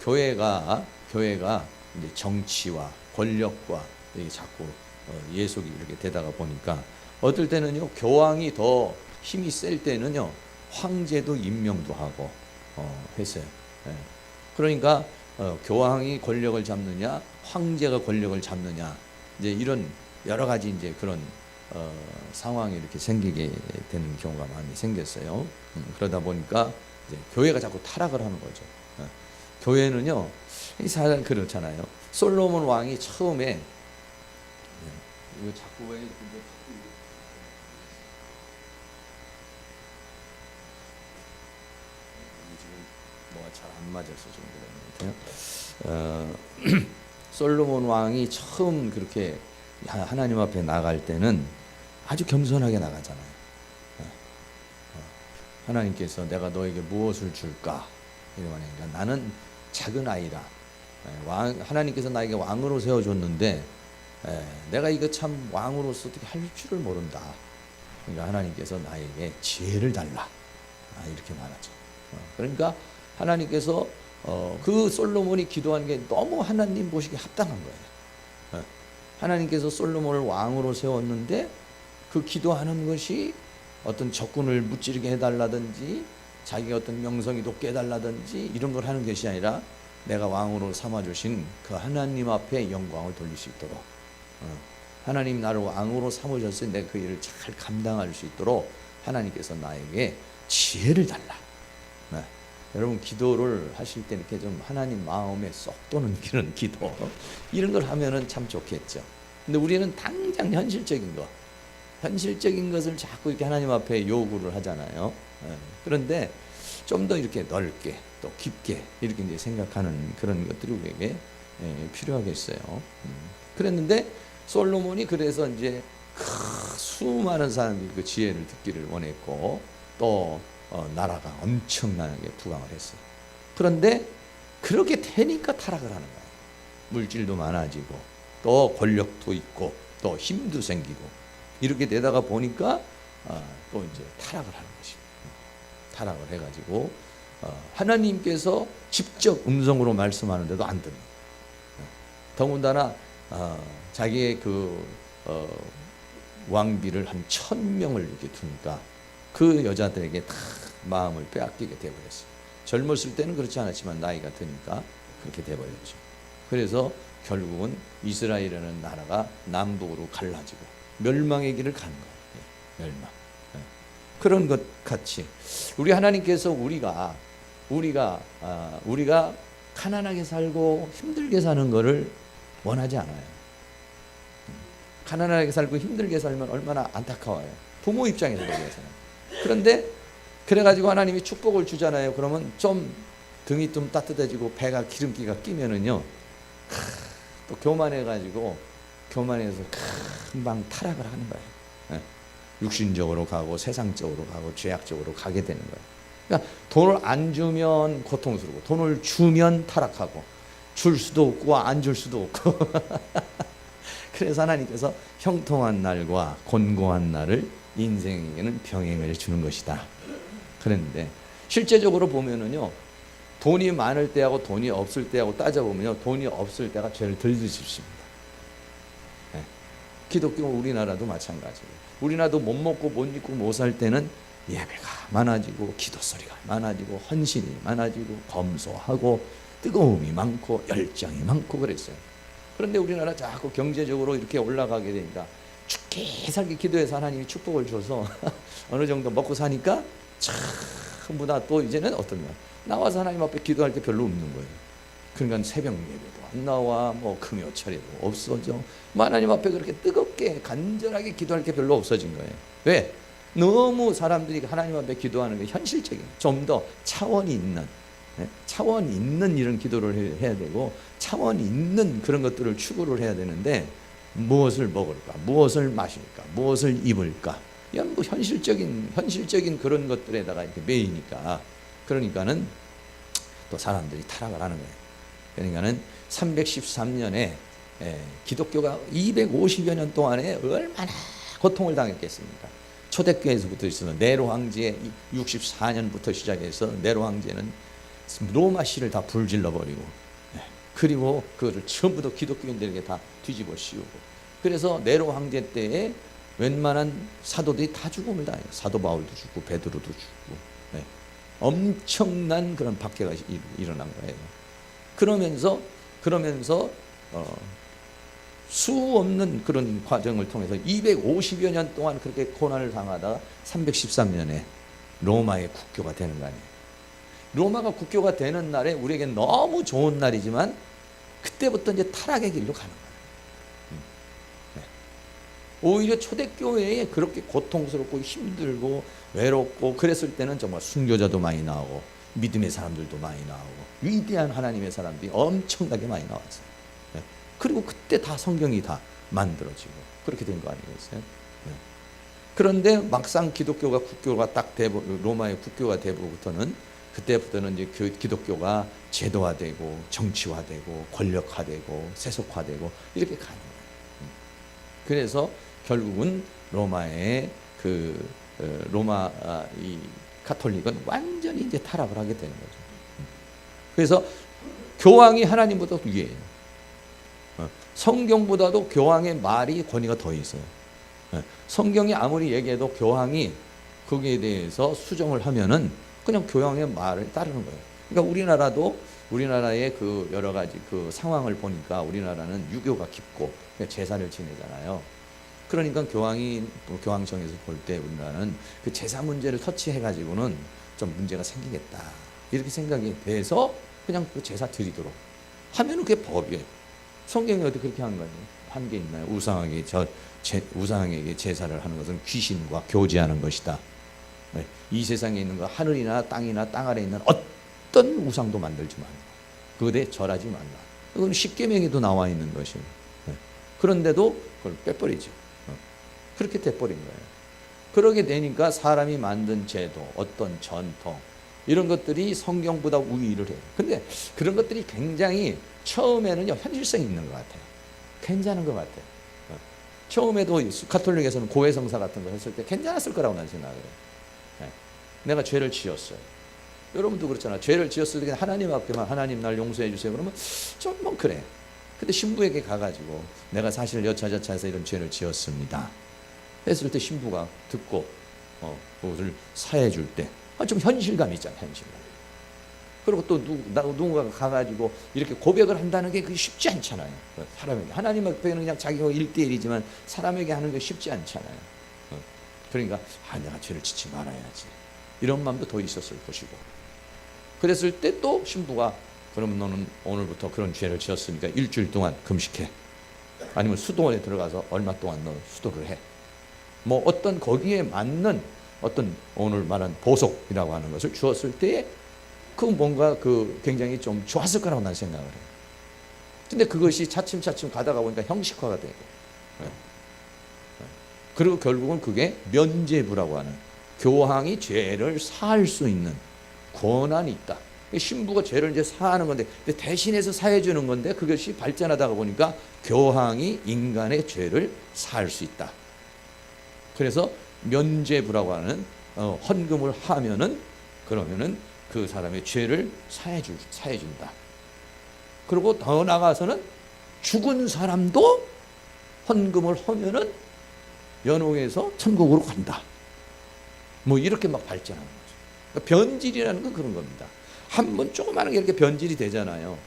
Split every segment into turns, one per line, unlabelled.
교회가 이제 정치와 권력과 이게 자꾸 예속이 이렇게 되다가 보니까 어떨 때는요 교황이 더 힘이 셀 때는요 황제도 임명도 하고 했어요. 예. 그러니까 교황이 권력을 잡느냐 황제가 권력을 잡느냐 이제 이런 여러 가지 이제 그런 상황이 이렇게 생기게 되는 경우가 많이 생겼어요. 그러다 보니까 이제 교회가 자꾸 타락을 하는 거죠. 교회는요 이 사실 그렇잖아요. 솔로몬 왕이 처음에 이거 자꾸 왜 지금 뭐가 잘 안 맞아서 좀 그런 것 같아요. 솔로몬 왕이 처음 그렇게 하나님 앞에 나갈 때는 아주 겸손하게 나가잖아요. 하나님께서 내가 너에게 무엇을 줄까? 이러니까 나는 작은 아이라. 하나님께서 나에게 왕으로 세워줬는데 내가 이거 참 왕으로서 어떻게 할 줄을 모른다. 그러니까 하나님께서 나에게 지혜를 달라. 이렇게 말하죠. 그러니까 하나님께서 그 솔로몬이 기도한 게 너무 하나님 보시기에 합당한 거예요. 하나님께서 솔로몬을 왕으로 세웠는데 그 기도하는 것이 어떤 적군을 무찌르게 해달라든지 자기가 어떤 명성이 높게 해달라든지 이런 걸 하는 것이 아니라 내가 왕으로 삼아주신 그 하나님 앞에 영광을 돌릴 수 있도록 하나님 나를 왕으로 삼으셨으니 내가 그 일을 잘 감당할 수 있도록 하나님께서 나에게 지혜를 달라. 여러분 기도를 하실 때 이렇게 좀 하나님 마음에 쏙 도는 그런 기도 이런 걸 하면은 참 좋겠죠. 근데 우리는 당장 현실적인 것을 자꾸 이렇게 하나님 앞에 요구를 하잖아요. 그런데 좀 더 이렇게 넓게 또 깊게 이렇게 이제 생각하는 그런 것들이 우리에게 필요하겠어요. 그랬는데 솔로몬이 그래서 이제 수많은 사람들이 그 지혜를 듣기를 원했고 또 나라가 엄청나게 부강을 했어요. 그런데 그렇게 되니까 타락을 하는 거예요. 물질도 많아지고 또 권력도 있고 또 힘도 생기고 이렇게 되다가 보니까 또 이제 타락을 하는 것입니다. 타락을 해가지고 하나님께서 직접 음성으로 말씀하는데도 안 듣는. 더군다나 자기의 그 왕비를 한 1000명을 이렇게 두니까 그 여자들에게 다 마음을 빼앗기게 되어버렸어요. 젊었을 때는 그렇지 않았지만 나이가 드니까 그렇게 되어버렸죠. 그래서 결국은 이스라엘이라는 나라가 남북으로 갈라지고 멸망의 길을 가는 거예요. 멸망. 그런 것 같이 우리 하나님께서 우리가 가난하게 살고 힘들게 사는 것을 원하지 않아요. 가난하게 살고 힘들게 살면 얼마나 안타까워요. 부모 입장에서 보면서는. 그런데 그래가지고 하나님이 축복을 주잖아요. 그러면 좀 등이 좀 따뜻해지고 배가 기름기가 끼면은요 또 교만해서 금방 타락을 하는 거예요. 육신적으로 가고 세상적으로 가고 죄악적으로 가게 되는 거예요. 그러니까 돈을 안 주면 고통스럽고 돈을 주면 타락하고 줄 수도 없고 안 줄 수도 없고 그래서 하나님께서 형통한 날과 곤고한 날을 인생에게는 병행을 주는 것이다. 그런데 실제적으로 보면은요 돈이 많을 때하고 돈이 없을 때하고 따져보면요 돈이 없을 때가 죄를 덜 지십니다. 기독교 우리나라도 마찬가지예요. 우리나라도 못 먹고 못 입고 못 살 때는 예배가 많아지고 기도 소리가 많아지고 헌신이 많아지고 검소하고 뜨거움이 많고 열정이 많고 그랬어요. 그런데 우리나라 자꾸 경제적으로 이렇게 올라가게 되니까 죽게 살게 기도해서 하나님이 축복을 줘서 어느 정도 먹고 사니까 전부 다 또 이제는 어떤 거야 나와서 하나님 앞에 기도할 때 별로 없는 거예요. 그러니까 새벽 예배도 안 나와 금요 철에도 없어져. 하나님 앞에 그렇게 뜨겁게 간절하게 기도할 게 별로 없어진 거예요. 왜? 너무 사람들이 하나님 앞에 기도하는 게 현실적인 좀 더 차원이 있는 이런 기도를 해야 되고 차원이 있는 그런 것들을 추구를 해야 되는데 무엇을 먹을까 무엇을 마실까 무엇을 입을까 이건 현실적인 그런 것들에다가 이렇게 매이니까 그러니까는 또 사람들이 타락을 하는 거예요. 그러니까는 313년에 기독교가 250여 년 동안에 얼마나 고통을 당했겠습니까? 초대교회에서부터 있으면 네로 황제의 64년부터 시작해서 네로 황제는 로마시를 다 불질러 버리고, 그리고 그거를 전부 다 기독교인들에게 다 뒤집어 씌우고, 그래서 네로 황제 때에 웬만한 사도들이 다 죽음을 당해요. 사도 바울도 죽고 베드로도 죽고, 엄청난 그런 박해가 일어난 거예요. 그러면서 수 없는 그런 과정을 통해서 250여 년 동안 그렇게 고난을 당하다가 313년에 로마의 국교가 되는 거 아니에요. 로마가 국교가 되는 날에 우리에게 너무 좋은 날이지만 그때부터 이제 타락의 길로 가는 거예요. 오히려 초대교회에 그렇게 고통스럽고 힘들고 외롭고 그랬을 때는 정말 순교자도 많이 나오고 믿음의 사람들도 많이 나오고 위대한 하나님의 사람들이 엄청나게 많이 나왔어요. 그리고 그때 다 성경이 다 만들어지고 그렇게 된 거 아니겠어요? 그런데 막상 기독교가 국교가 딱 되고 로마의 국교가 되고부터는 그때부터는 이제 기독교가 제도화되고 정치화되고 권력화되고 세속화되고 이렇게 가는 거예요. 그래서 결국은 로마의 로마 이 가톨릭은 완전히 이제 타락을 하게 되는 거죠. 그래서 교황이 하나님보다 위에요. 성경보다도 교황의 말이 권위가 더 있어요. 성경이 아무리 얘기해도 교황이 거기에 대해서 수정을 하면은 그냥 교황의 말을 따르는 거예요. 그러니까 우리나라의 그 여러 가지 그 상황을 보니까 우리나라는 유교가 깊고 제사를 지내잖아요. 그러니까 교황청에서 볼 때 우리나라는 그 제사 문제를 터치해 가지고는 좀 문제가 생기겠다 이렇게 생각이 돼서 그냥 그 제사 드리도록 하면은 그게 법이에요. 성경이 어떻게 그렇게 한 거예요? 한 게 있나요? 우상에게 제사를 하는 것은 귀신과 교제하는 것이다. 이 세상에 있는 거 하늘이나 땅이나 땅 아래에 있는 어떤 우상도 만들지 말라. 그것에 절하지 말라. 그건 십계명에도 나와 있는 것이에요. 그런데도 그걸 빼버리죠. 그렇게 돼버린 거예요. 그러게 되니까 사람이 만든 제도, 어떤 전통 이런 것들이 성경보다 우위를 해요. 근데 그런 것들이 굉장히 처음에는요 현실성이 있는 것 같아요. 괜찮은 것 같아요. 처음에도 가톨릭에서는 고해성사 같은 거 했을 때 괜찮았을 거라고 난 생각을 해요. 내가 죄를 지었어요. 여러분도 그렇잖아요. 죄를 지었을 때 하나님 앞에만 하나님 날 용서해 주세요. 그러면 좀 뭐 그래. 근데 신부에게 가가지고 내가 사실 여차저차해서 이런 죄를 지었습니다. 했을 때 신부가 듣고 그것을 사해 줄 때 좀 현실감 있잖아요. 현실감. 그리고 또 누군가가 가가지고 이렇게 고백을 한다는 게 그게 쉽지 않잖아요. 사람에게. 하나님 앞에는 그냥 자기가 1대1이지만 사람에게 하는 게 쉽지 않잖아요. 그러니까 내가 죄를 짓지 말아야지. 이런 마음도 더 있었을 것이고. 그랬을 때 또 신부가 그러면 너는 오늘부터 그런 죄를 지었으니까 일주일 동안 금식해. 아니면 수도원에 들어가서 얼마 동안 너 수도를 해. 뭐 어떤 거기에 맞는 어떤 오늘 말한 보석이라고 하는 것을 주었을 때에 그 뭔가 굉장히 좀 좋았을 거라고 난 생각을 해요. 근데 그것이 차츰차츰 가다가 보니까 형식화가 되고, 그리고 결국은 그게 면죄부라고 하는 교황이 죄를 사할 수 있는 권한이 있다. 신부가 죄를 이제 사하는 건데 대신해서 사해 주는 건데 그것이 발전하다가 보니까 교황이 인간의 죄를 사할 수 있다. 그래서 면죄부라고 하는 헌금을 하면은 그러면은 그 사람의 죄를 사해 준다. 그리고 더 나아가서는 죽은 사람도 헌금을 하면은 연옥에서 천국으로 간다. 뭐 이렇게 막 발전하는 거죠. 그러니까 변질이라는 건 그런 겁니다. 한번 조그마한 게 이렇게 변질이 되잖아요.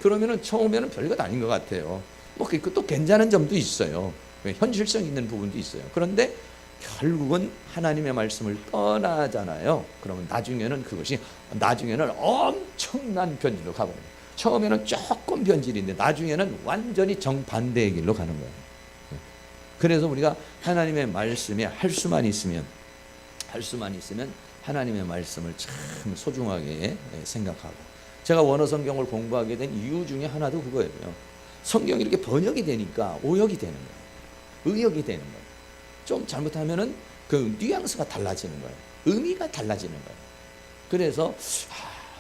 그러면은 처음에는 별것 아닌 것 같아요. 뭐 또 괜찮은 점도 있어요. 현실성 있는 부분도 있어요. 그런데 결국은 하나님의 말씀을 떠나잖아요. 그러면 나중에는 엄청난 변질로 가버려요. 처음에는 조금 변질인데 나중에는 완전히 정반대의 길로 가는 거예요. 그래서 우리가 하나님의 말씀에 할 수만 있으면 하나님의 말씀을 참 소중하게 생각하고, 제가 원어 성경을 공부하게 된 이유 중에 하나도 그거예요. 성경이 이렇게 번역이 되니까 오역이 되는 거예요. 의역이 되는 거예요. 좀 잘못하면은 그 뉘앙스가 달라지는 거예요. 의미가 달라지는 거예요. 그래서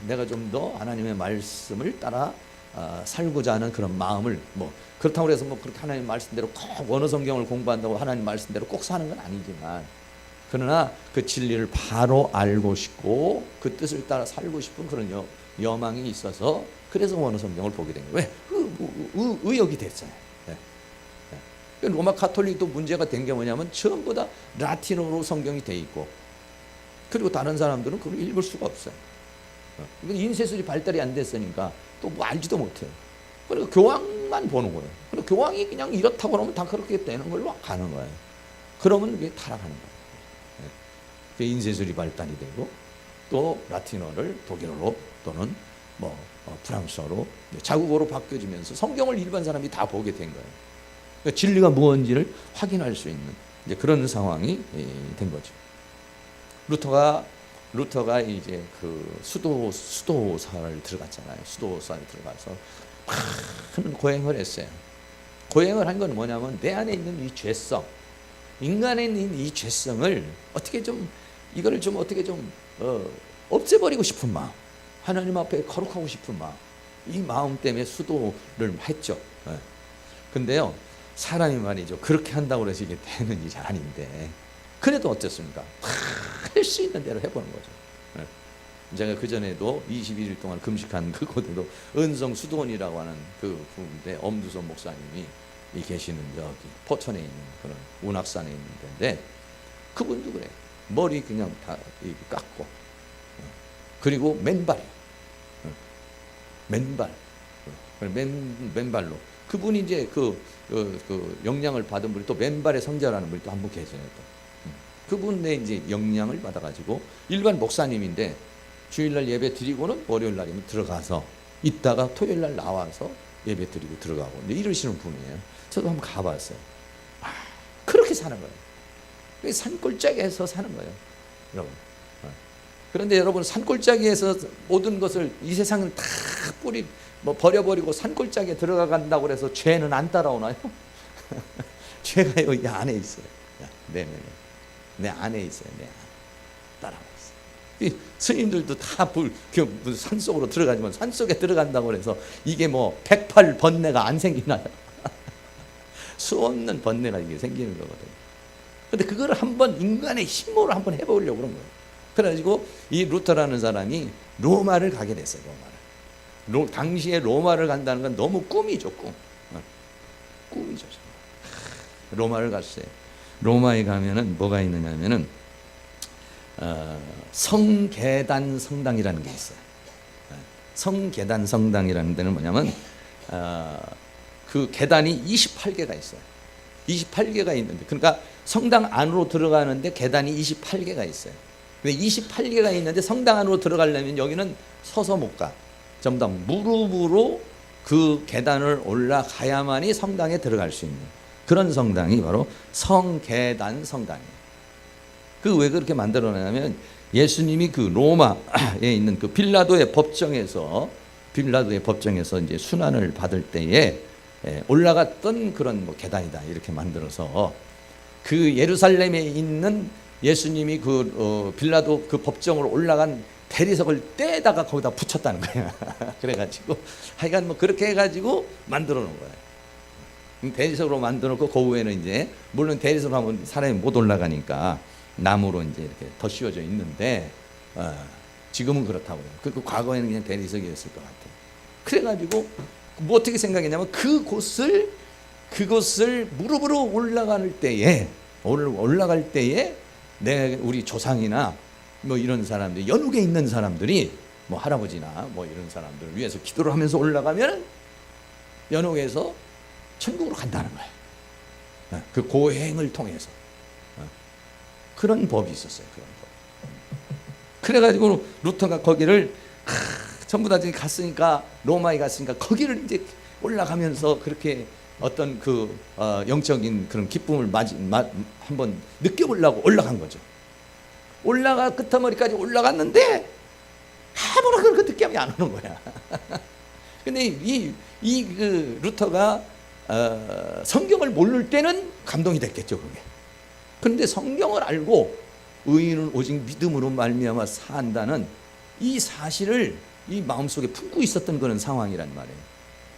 내가 좀 더 하나님의 말씀을 따라 살고자 하는 그런 마음을, 뭐 그렇다고 해서 뭐 그렇게 하나님 말씀대로 꼭 원어 성경을 공부한다고 하나님 말씀대로 꼭 사는 건 아니지만, 그러나 그 진리를 바로 알고 싶고 그 뜻을 따라 살고 싶은 그런 여망이 있어서 그래서 원어 성경을 보게 된 거예요. 왜? 의역이 됐잖아요. 네. 네. 로마 가톨릭도 문제가 된 게 뭐냐면 전부 다 라틴어로 성경이 돼 있고, 그리고 다른 사람들은 그걸 읽을 수가 없어요. 인쇄술이 발달이 안 됐으니까 또 뭐 알지도 못해요. 그리고 교황만 보는 거예요. 그리고 교황이 그냥 이렇다고 그러면 다 그렇게 되는 걸로 가는 거예요. 그러면 이게 타락하는 거예요. 네. 인쇄술이 발달이 되고, 또 라틴어를 독일어로 또는 뭐 프랑스어로 자국어로 바뀌어지면서 성경을 일반 사람이 다 보게 된 거예요. 그러니까 진리가 무엇인지를 확인할 수 있는 이제 그런 상황이 된 거죠. 루터가 이제 그 수도사를 들어갔잖아요. 수도사를 들어가서 큰 고행을 했어요. 고행을 한 건 뭐냐면 내 안에 있는 이 죄성, 인간에 있는 이 죄성을 어떻게 좀 이거를 좀 어떻게 좀 없애버리고 싶은 마음, 하나님 앞에 거룩하고 싶은 마음, 이 마음 때문에 수도를 했죠. 근데요, 사람이 말이죠, 그렇게 한다고 해서 이게 되는 일이 아닌데, 그래도 어쨌습니까? 할 수 있는 대로 해보는 거죠. 제가 그전에도 21일 동안 금식한 그곳에도 은성 수도원이라고 하는 그 부분인데, 엄두선 목사님이 계시는 여기 포천에 있는 그런 운악산에 있는 데인데, 그분도 그래요. 머리 그냥 다 깎고, 그리고 맨발로 그분이 이제 그 영향을 받은 분이 또 맨발의 성자라는 분이 또 한 분 계세요. 그분의 이제 영향을 받아가지고 일반 목사님인데 주일날 예배 드리고는 월요일 날이면 들어가서 있다가 토요일 날 나와서 예배 드리고 들어가고 이러시는 분이에요. 저도 한번 가봤어요. 그렇게 사는 거예요. 산골짜기에서 사는 거예요, 여러분. 그런데 여러분, 산골짜기에서 모든 것을 이 세상을 다 버려버리고 산골짜기에 들어간다고 해서 죄는 안 따라오나요? 죄가 여기 안에 있어요. 내 안에 있어요. 내 안에 따라오고 있어요. 이 스님들도 다 산속으로 들어가지만 산속에 들어간다고 해서 이게 뭐 108 번뇌가 안 생기나요? 수없는 번뇌가 이게 생기는 거거든요. 근데 그걸 한번 인간의 힘으로 한번 해보려고 그런 거예요. 그래가지고 이 루터라는 사람이 로마를 가게 됐어요. 당시에 로마를 간다는 건 너무 꿈이죠, 꿈이죠. 로마를 갔어요. 로마에 가면은 뭐가 있느냐면은 성계단 성당이라는 게 있어요. 성계단 성당이라는 데는 뭐냐면 그 계단이 28개가 있어요. 28개가 있는데, 그러니까 성당 안으로 들어가는데 계단이 28개가 있어요. 근데 28개가 있는데 성당 안으로 들어가려면 여기는 서서 못 가. 전부 다 무릎으로 그 계단을 올라가야만이 성당에 들어갈 수 있는 그런 성당이 바로 성계단 성당이에요. 그 왜 그렇게 만들어내냐면 예수님이 그 로마에 있는 그 빌라도의 법정에서 이제 순환을 받을 때에 올라갔던 그런 뭐 계단이다 이렇게 만들어서 그 예루살렘에 있는 예수님이 그 빌라도 그 법정으로 올라간 대리석을 떼다가 거기다 붙였다는 거야. 그래가지고 하여간 뭐 그렇게 해가지고 만들어 놓은 거예요. 대리석으로 만들어 놓고 그 위에는 이제 물론 대리석 하면 사람이 못 올라가니까 나무로 이제 이렇게 덧씌워져 있는데 지금은 그렇다고 해요. 그 과거에는 그냥 대리석이었을 것 같아요. 그래가지고 뭐 어떻게 생각했냐면 그곳을 무릎으로 올라갈 때에 우리 조상이나 뭐 이런 사람들, 연옥에 있는 사람들이 뭐 할아버지나 뭐 이런 사람들을 위해서 기도를 하면서 올라가면 연옥에서 천국으로 간다는 거예요. 그 고행을 통해서 그런 법이 있었어요. 그런 법. 그래가지고 루터가 거기를 전부 다 갔으니까, 로마에 갔으니까 거기를 이제 올라가면서 그렇게 어떤 그 영적인 그런 기쁨을 한번 느껴보려고 올라간 거죠. 올라가 끝머리까지 올라갔는데 아무나 그렇게 느낌이 안 오는 거야. 근데 그 루터가 성경을 모를 때는 감동이 됐겠죠, 그게. 그런데 성경을 알고 의인은 오직 믿음으로 말미암아 산다는 이 사실을 이 마음속에 품고 있었던 그런 상황이란 말이에요.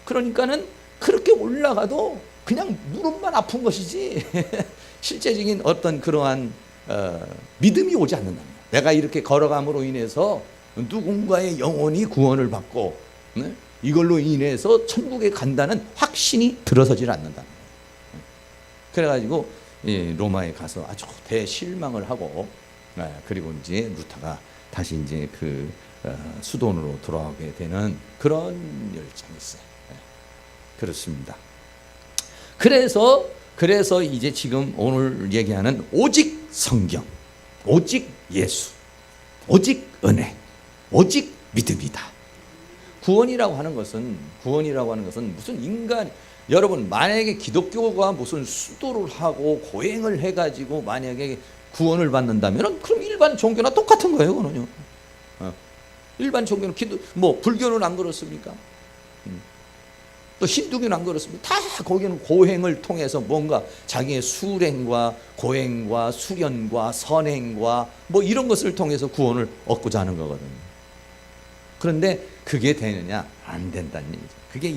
그러니까는 그렇게 올라가도 그냥 무릎만 아픈 것이지 실제적인 어떤 그러한 믿음이 오지 않는다. 내가 이렇게 걸어감으로 인해서 누군가의 영혼이 구원을 받고 네? 이걸로 인해서 천국에 간다는 확신이 들어서질 않는다. 그래가지고 로마에 가서 아주 대실망을 하고 그리고 이제 루터가 다시 이제 그 수도원으로 돌아오게 되는 그런 열정이 있어요. 그렇습니다. 그래서 이제 지금 오늘 얘기하는 오직 성경, 오직 예수, 오직 은혜, 오직 믿음이다. 구원이라고 하는 것은 무슨 인간, 여러분 만약에 기독교가 무슨 수도를 하고 고행을 해가지고 만약에 구원을 받는다면 그럼 일반 종교나 똑같은 거예요, 그거는요. 일반 종교는 불교는 안 그렇습니까? 또 힌두교는 안 그렇습니까? 다 거기는 고행을 통해서 뭔가 자기의 수행과 고행과 수련과 선행과 이런 것을 통해서 구원을 얻고자 하는 거거든요. 그런데 그게 되느냐? 안 된다는 얘기죠. 그게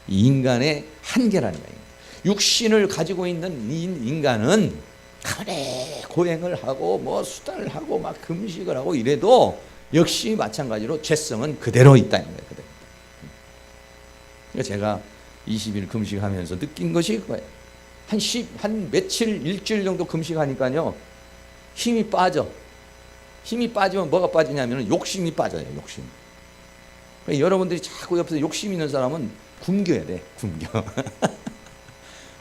인간의 한계라는 거예요. 육신을 가지고 있는 인간은 그래 고행을 하고 수단을 하고 막 금식을 하고 이래도 역시 마찬가지로 죄성은 그대로 있다는 거예요. 그대로. 그러니까 제가 20일 금식하면서 느낀 것이 그거예요. 한 며칠, 일주일 정도 금식하니까요, 힘이 빠져. 힘이 빠지면 뭐가 빠지냐면 욕심이 빠져요, 욕심. 그러니까 여러분들이 자꾸 옆에서 욕심 있는 사람은 굶겨야 돼, 굶겨.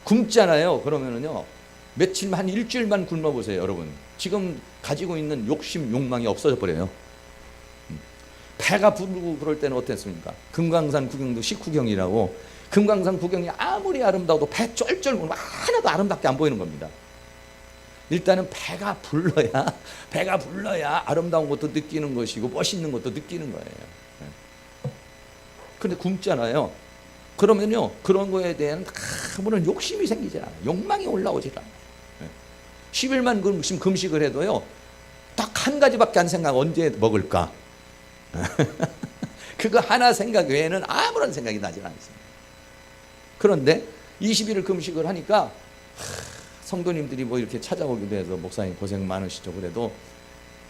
굶잖아요. 그러면은요, 한 일주일만 굶어보세요, 여러분. 지금 가지고 있는 욕심, 욕망이 없어져 버려요. 배가 부르고 그럴 때는 어땠습니까? 금강산 구경도 식후경이라고, 금강산 구경이 아무리 아름다워도 배 쫄쫄 하나도 아름답게 안 보이는 겁니다. 일단은 배가 불러야 아름다운 것도 느끼는 것이고 멋있는 것도 느끼는 거예요. 그런데 굶잖아요. 그러면요, 그런 거에 대한 아무런 욕심이 생기지 않아요. 욕망이 올라오질 않아요. 10일만 금식을 해도요, 딱 한 가지밖에 안 생각, 언제 먹을까? 그거 하나 생각 외에는 아무런 생각이 나질 않습니다. 그런데 20일을 금식을 하니까 성도님들이 이렇게 찾아오기도 해서 목사님 고생 많으시죠. 그래도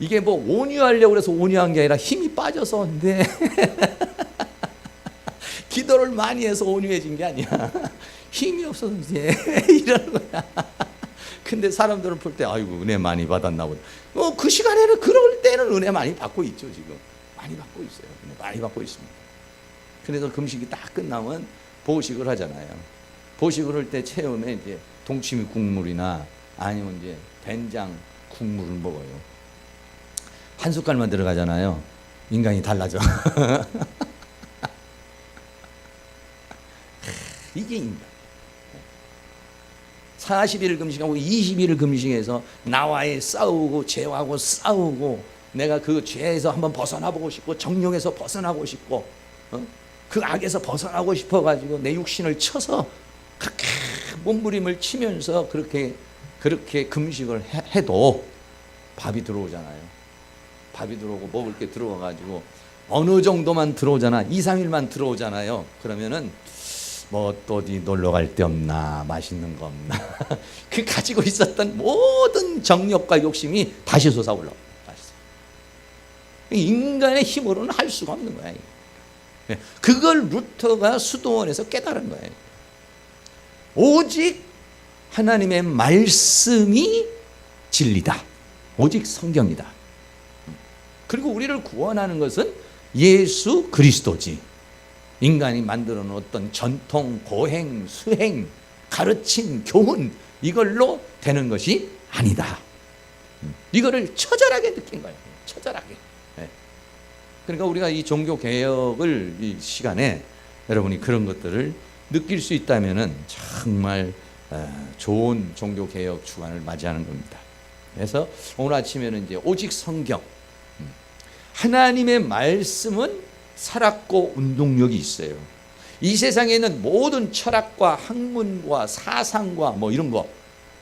이게 온유하려고 그래서 온유한 게 아니라 힘이 빠져서 네. 기도를 많이 해서 온유해진 게 아니야. 힘이 없어서 이제 이러는 거야. 근데 사람들은 볼 때 아이고 은혜 많이 받았나 보다. 그 시간에는 그럴 때는 은혜 많이 받고 있죠. 지금 많이 받고 있어요. 많이 받고 있습니다. 그래서 금식이 딱 끝나면 보식을 하잖아요. 보식을 할 때 처음에 이제 동치미 국물이나 아니면 이제 된장 국물을 먹어요. 한 숟갈만 들어가잖아요. 인간이 달라져. 이게 인간. 40일을 금식하고 20일을 금식해서 나와의 싸우고 죄하고 싸우고 내가 그 죄에서 한번 벗어나보고 싶고 정욕에서 벗어나고 싶고 그 악에서 벗어나고 싶어가지고 내 육신을 쳐서 그렇게 몸부림을 치면서 그렇게 금식을 해도 밥이 들어오잖아요. 밥이 들어오고 먹을 게 들어와가지고 어느 정도만 들어오잖아. 2, 3일만 들어오잖아요. 그러면은 또 어디 놀러 갈 데 없나, 맛있는 거 없나. 그 가지고 있었던 모든 정욕과 욕심이 다시 솟아올라옵니다. 인간의 힘으로는 할 수가 없는 거야. 그걸 루터가 수도원에서 깨달은 거예요. 오직 하나님의 말씀이 진리다. 오직 성경이다. 그리고 우리를 구원하는 것은 예수 그리스도지. 인간이 만들어 놓은 어떤 전통, 고행, 수행, 가르침, 교훈 이걸로 되는 것이 아니다. 이거를 처절하게 느낀 거예요. 처절하게. 그러니까 우리가 이 종교 개혁을 이 시간에 여러분이 그런 것들을 느낄 수 있다면은 정말 좋은 종교 개혁 주간을 맞이하는 겁니다. 그래서 오늘 아침에는 이제 오직 성경, 하나님의 말씀은 살았고 운동력이 있어요. 이 세상에 있는 모든 철학과 학문과 사상과 이런 거,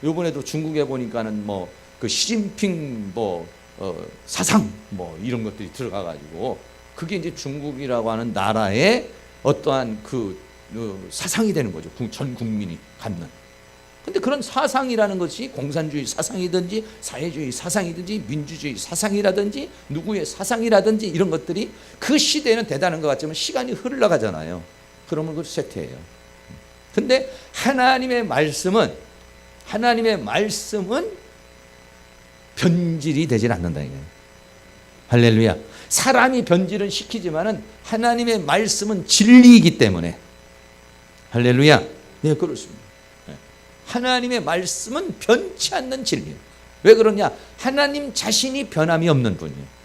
요번에도 중국에 보니까는 그 시진핑 사상 이런 것들이 들어가 가지고 그게 이제 중국이라고 하는 나라의 어떠한 그 사상이 되는 거죠. 전 국민이 갖는. 근데 그런 사상이라는 것이 공산주의 사상이든지 사회주의 사상이든지 민주주의 사상이라든지 누구의 사상이라든지 이런 것들이 그 시대에는 대단한 것 같지만 시간이 흘러가잖아요. 그러면 그걸 쇠퇴해요. 근데 하나님의 말씀은 변질이 되질 않는다 이거예요. 할렐루야. 사람이 변질은 시키지만은 하나님의 말씀은 진리이기 때문에 할렐루야. 네, 그렇습니다. 하나님의 말씀은 변치 않는 진리예요. 왜 그러냐? 하나님 자신이 변함이 없는 분이에요.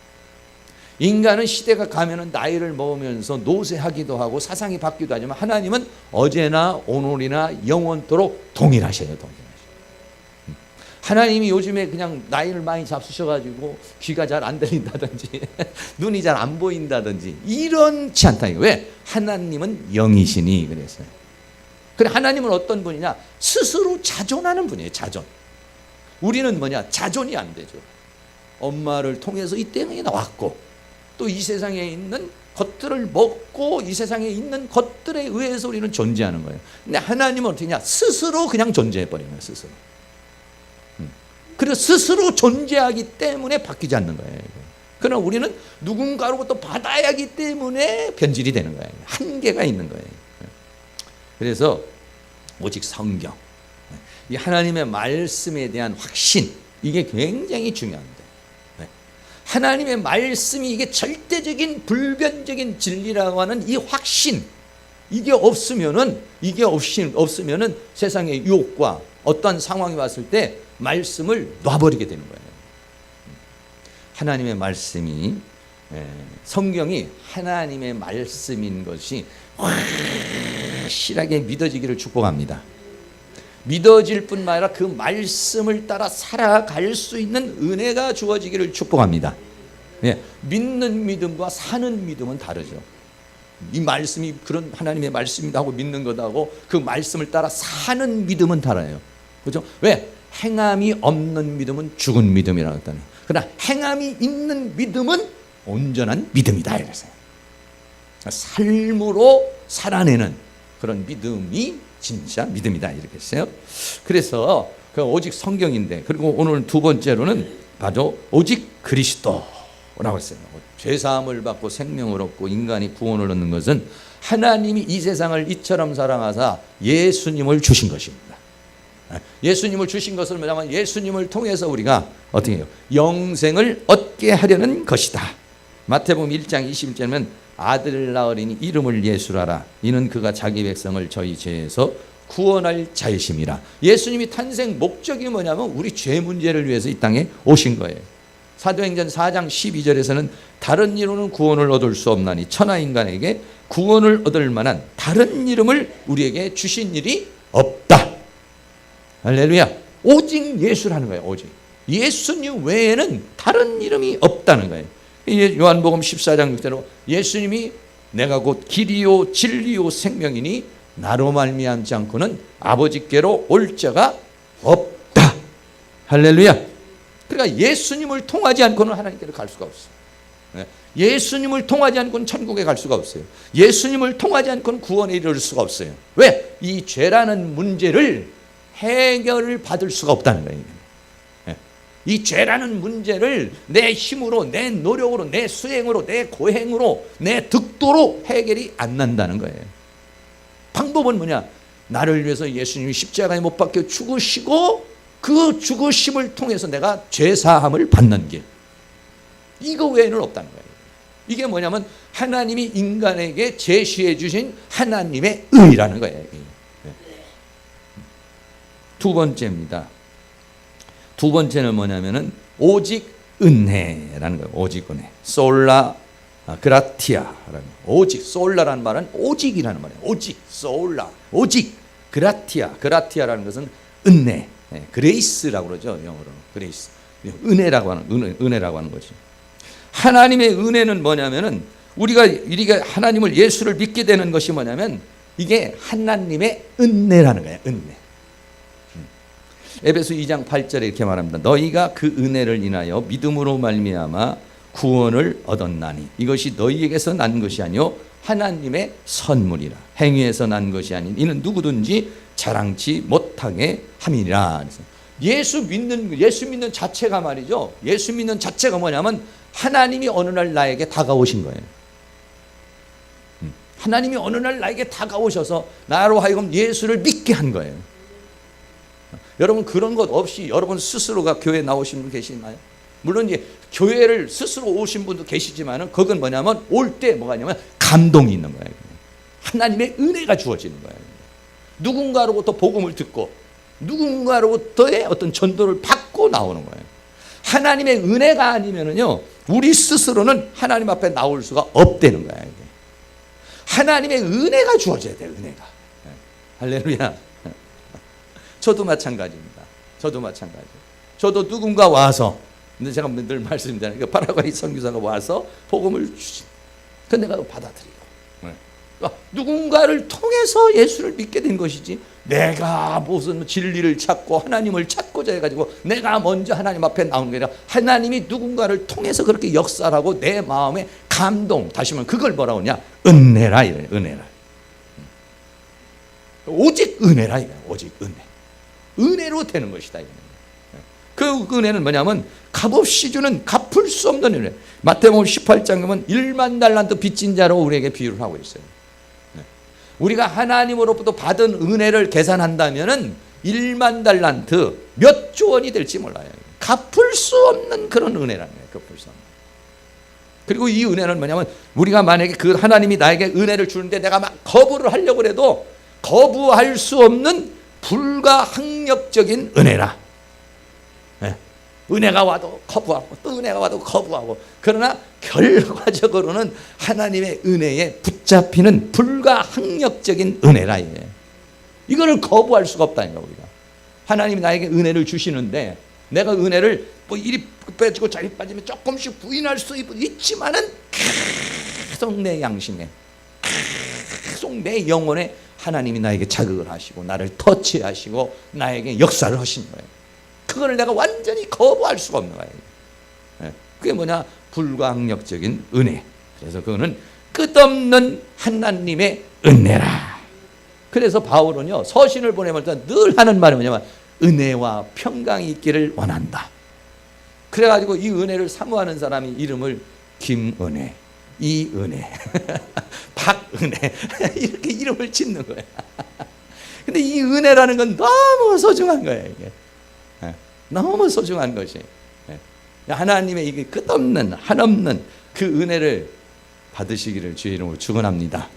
인간은 시대가 가면은 나이를 먹으면서 노쇠하기도 하고 사상이 바뀌기도 하지만 하나님은 어제나 오늘이나 영원토록 동일하셔요. 하나님이 요즘에 그냥 나이를 많이 잡수셔가지고 귀가 잘 안 들린다든지 눈이 잘 안 보인다든지 이런지 않다. 왜? 하나님은 영이시니 그랬어요. 그래, 하나님은 어떤 분이냐? 스스로 자존하는 분이에요. 자존. 우리는 뭐냐? 자존이 안 되죠. 엄마를 통해서 이 땅에 나왔고 또 이 세상에 있는 것들을 먹고 이 세상에 있는 것들에 의해서 우리는 존재하는 거예요. 근데 하나님은 어떻게냐? 스스로 그냥 존재해버리는 거예요. 스스로. 그래서 스스로 존재하기 때문에 바뀌지 않는 거예요. 그러나 우리는 누군가로부터 받아야 하기 때문에 변질이 되는 거예요. 한계가 있는 거예요. 그래서 오직 성경, 이 하나님의 말씀에 대한 확신, 이게 굉장히 중요합니다. 하나님의 말씀이 이게 절대적인 불변적인 진리라고 하는 이 확신, 이게 없으면은 세상의 유혹과 어떤 상황이 왔을 때 말씀을 놔버리게 되는 거예요. 하나님의 말씀이, 성경이 하나님의 말씀인 것이 확실하게 믿어지기를 축복합니다. 믿어질 뿐만 아니라 그 말씀을 따라 살아갈 수 있는 은혜가 주어지기를 축복합니다. 믿는 믿음과 사는 믿음은 다르죠. 이 말씀이 그런 하나님의 말씀이다 하고 믿는 것하고 그 말씀을 따라 사는 믿음은 달라요. 그렇죠? 왜? 행함이 없는 믿음은 죽은 믿음이라고 했다는. 그러나 행함이 있는 믿음은 온전한 믿음이다 이랬어요. 삶으로 살아내는 그런 믿음이 진짜 믿음이다 이렇게 했어요. 그래서 그 오직 성경인데, 그리고 오늘 두 번째로는 바로 오직 그리스도라고 했어요. 죄 사함을 받고 생명을 얻고 인간이 구원을 얻는 것은 하나님이 이 세상을 이처럼 사랑하사 예수님을 주신 것입니다. 예수님을 주신 것을 뭐냐면 예수님을 통해서 우리가 어떻게 해요? 영생을 얻게 하려는 것이다. 마태복음 1장 21절에는 아들 낳으리니 이름을 예수라라. 이는 그가 자기 백성을 저희 죄에서 구원할 자이심이라. 예수님이 탄생 목적이 뭐냐면 우리 죄 문제를 위해서 이 땅에 오신 거예요. 사도행전 4장 12절에서는 다른 이로는 구원을 얻을 수 없나니 천하 인간에게 구원을 얻을 만한 다른 이름을 우리에게 주신 일이 없다. 할렐루야. 오직 예수라는 거예요. 오직 예수님 외에는 다른 이름이 없다는 거예요. 요한복음 14장 6절로 예수님이 내가 곧 길이요 진리요 생명이니 나로 말미암지 않고는 아버지께로 올 자가 없다. 할렐루야. 그러니까 예수님을 통하지 않고는 하나님께로 갈 수가 없어요. 예수님을 통하지 않고는 천국에 갈 수가 없어요. 예수님을 통하지 않고는 구원에 이르를 수가 없어요. 왜? 이 죄라는 문제를 해결을 받을 수가 없다는 거예요. 이 죄라는 문제를 내 힘으로, 내 노력으로, 내 수행으로, 내 고행으로, 내 득도로 해결이 안 난다는 거예요. 방법은 뭐냐? 나를 위해서 예수님이 십자가에 못 박혀 죽으시고 그 죽으심을 통해서 내가 죄사함을 받는 길. 이거 외에는 없다는 거예요. 이게 뭐냐면 하나님이 인간에게 제시해 주신 하나님의 의라는 거예요. 두 번째입니다. 두 번째는 뭐냐면은 오직 은혜라는 거예요. 오직 은혜. 솔라 그라티아라는 오직. 솔라라는 말은 오직이라는 말이에요. 오직 솔라 오직 그라티아. 그라티아라는 것은 은혜. 그레이스라고 그러죠. 영어로는 그레이스. 은혜라고 하는 거지. 하나님의 은혜는 뭐냐면은 우리가 하나님을 예수를 믿게 되는 것이 뭐냐면 이게 하나님의 은혜라는 거예요. 은혜. 에베소 2장 8절에 이렇게 말합니다. 너희가 그 은혜를 인하여 믿음으로 말미암아 구원을 얻었나니 이것이 너희에게서 난 것이 아니요 하나님의 선물이라. 행위에서 난 것이 아닌 이는 누구든지 자랑치 못 못하게 함이니라. 그래서 예수 믿는 자체가 말이죠. 예수 믿는 자체가 뭐냐면 하나님이 어느 날 나에게 다가오신 거예요. 하나님이 어느 날 나에게 다가오셔서 나로 하여금 예수를 믿게 한 거예요. 여러분 그런 것 없이 여러분 스스로가 교회 나오신 분 계시나요? 물론 이제 교회를 스스로 오신 분도 계시지만은 그건 뭐냐면 올 때 뭐가 있냐면 감동이 있는 거예요. 하나님의 은혜가 주어지는 거예요. 누군가로부터 복음을 듣고 누군가로부터의 어떤 전도를 받고 나오는 거예요. 하나님의 은혜가 아니면은요 우리 스스로는 하나님 앞에 나올 수가 없다는 거예요. 하나님의 은혜가 주어져야 돼요. 은혜가. 할렐루야. 저도 마찬가지입니다. 저도 누군가 와서, 근데 제가 늘 말씀드리잖아요. 파라과이 선교사가 와서 복음을 주신, 그 내가 받아들이고, 그러니까 누군가를 통해서 예수를 믿게 된 것이지, 내가 무슨 진리를 찾고 하나님을 찾고자 해가지고 내가 먼저 하나님 앞에 나오는 게 아니라 하나님이 누군가를 통해서 그렇게 역사하고 내 마음에 감동, 다시 말하면 그걸 뭐라고 하냐, 은혜라 이래요. 은혜라. 오직 은혜라 이래요. 오직 은혜로 되는 것이다. 그 은혜는 뭐냐면 값없이 주는 갚을 수 없는 은혜. 마태복음 18장 보면 1만 달란트 빚진 자로 우리에게 비유를 하고 있어요. 우리가 하나님으로부터 받은 은혜를 계산한다면은 1만 달란트 몇 조 원이 될지 몰라요. 갚을 수 없는 그런 은혜라는 거예요. 갚을 수 없는. 그리고 이 은혜는 뭐냐면 우리가 만약에 그 하나님이 나에게 은혜를 주는데 내가 막 거부를 하려고 해도 거부할 수 없는 불가항력적인 은혜라. 네. 은혜가 와도 거부하고 또 은혜가 와도 거부하고, 그러나 결과적으로는 하나님의 은혜에 붙잡히는 불가항력적인 은혜라. 이거를 거부할 수가 없다니까. 우리가 하나님이 나에게 은혜를 주시는데 내가 은혜를 뭐 이리 빼지고 저리 빠지면 조금씩 부인할 수 있지만은 계속 내 양심에, 계속 내 영혼에 하나님이 나에게 자극을 하시고 나를 터치하시고 나에게 역사를 하시는 거예요. 그거를 내가 완전히 거부할 수가 없는 거예요. 그게 뭐냐? 불가항력적인 은혜. 그래서 그거는 끝없는 하나님의 은혜라. 그래서 바울은요 서신을 보내면 늘 하는 말이 뭐냐면 은혜와 평강이 있기를 원한다. 그래가지고 이 은혜를 사모하는 사람이 이름을 김은혜, 이은혜, 박은혜 이렇게 이름을 짓는 거야. 근데 이 은혜라는 건 너무 소중한 거예요. 이게. 너무 소중한 것이. 하나님의 이게 끝없는 한없는 그 은혜를 받으시기를 주의 이름으로 축원합니다.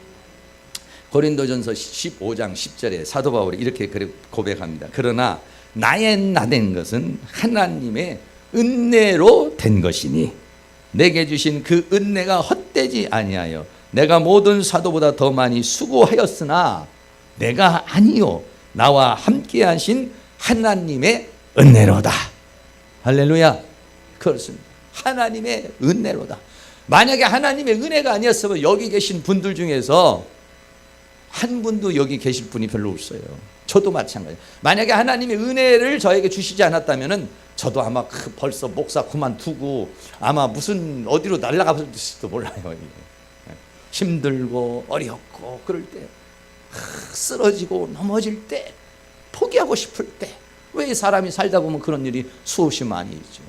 고린도전서 15장 10절에 사도 바울이 이렇게 고백합니다. 그러나 나의 나된 것은 하나님의 은혜로 된 것이니 내게 주신 그 은혜가 헛되지 아니하여 내가 모든 사도보다 더 많이 수고하였으나 내가 아니요 나와 함께 하신 하나님의 은혜로다. 할렐루야. 그렇습니다. 하나님의 은혜로다. 만약에 하나님의 은혜가 아니었으면 여기 계신 분들 중에서 한 분도 여기 계실 분이 별로 없어요. 저도 마찬가지예요. 만약에 하나님의 은혜를 저에게 주시지 않았다면 저도 아마 벌써 목사 그만두고 아마 무슨 어디로 날아갔을지도 몰라요. 힘들고 어렵고 그럴 때, 쓰러지고 넘어질 때, 포기하고 싶을 때, 왜 사람이 살다 보면 그런 일이 수없이 많이 있죠.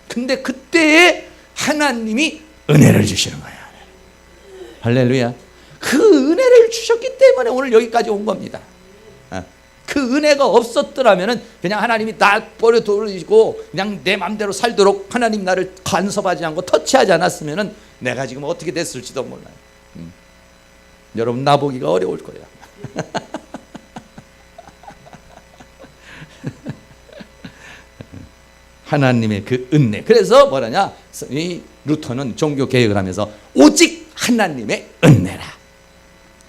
근데 그때에 하나님이 은혜를 주시는 거예요. 할렐루야. 그 은혜를 주셨기 때문에 오늘 여기까지 온 겁니다. 그 은혜가 없었더라면 그냥 하나님이 나 버려두시고 그냥 내 맘대로 살도록 하나님 나를 간섭하지 않고 터치하지 않았으면 내가 지금 어떻게 됐을지도 몰라요. 여러분 나보기가 어려울 거예요. 하나님의 그 은혜. 그래서 뭐라냐? 이 루터는 종교 개혁을 하면서 오직 하나님의 은혜라.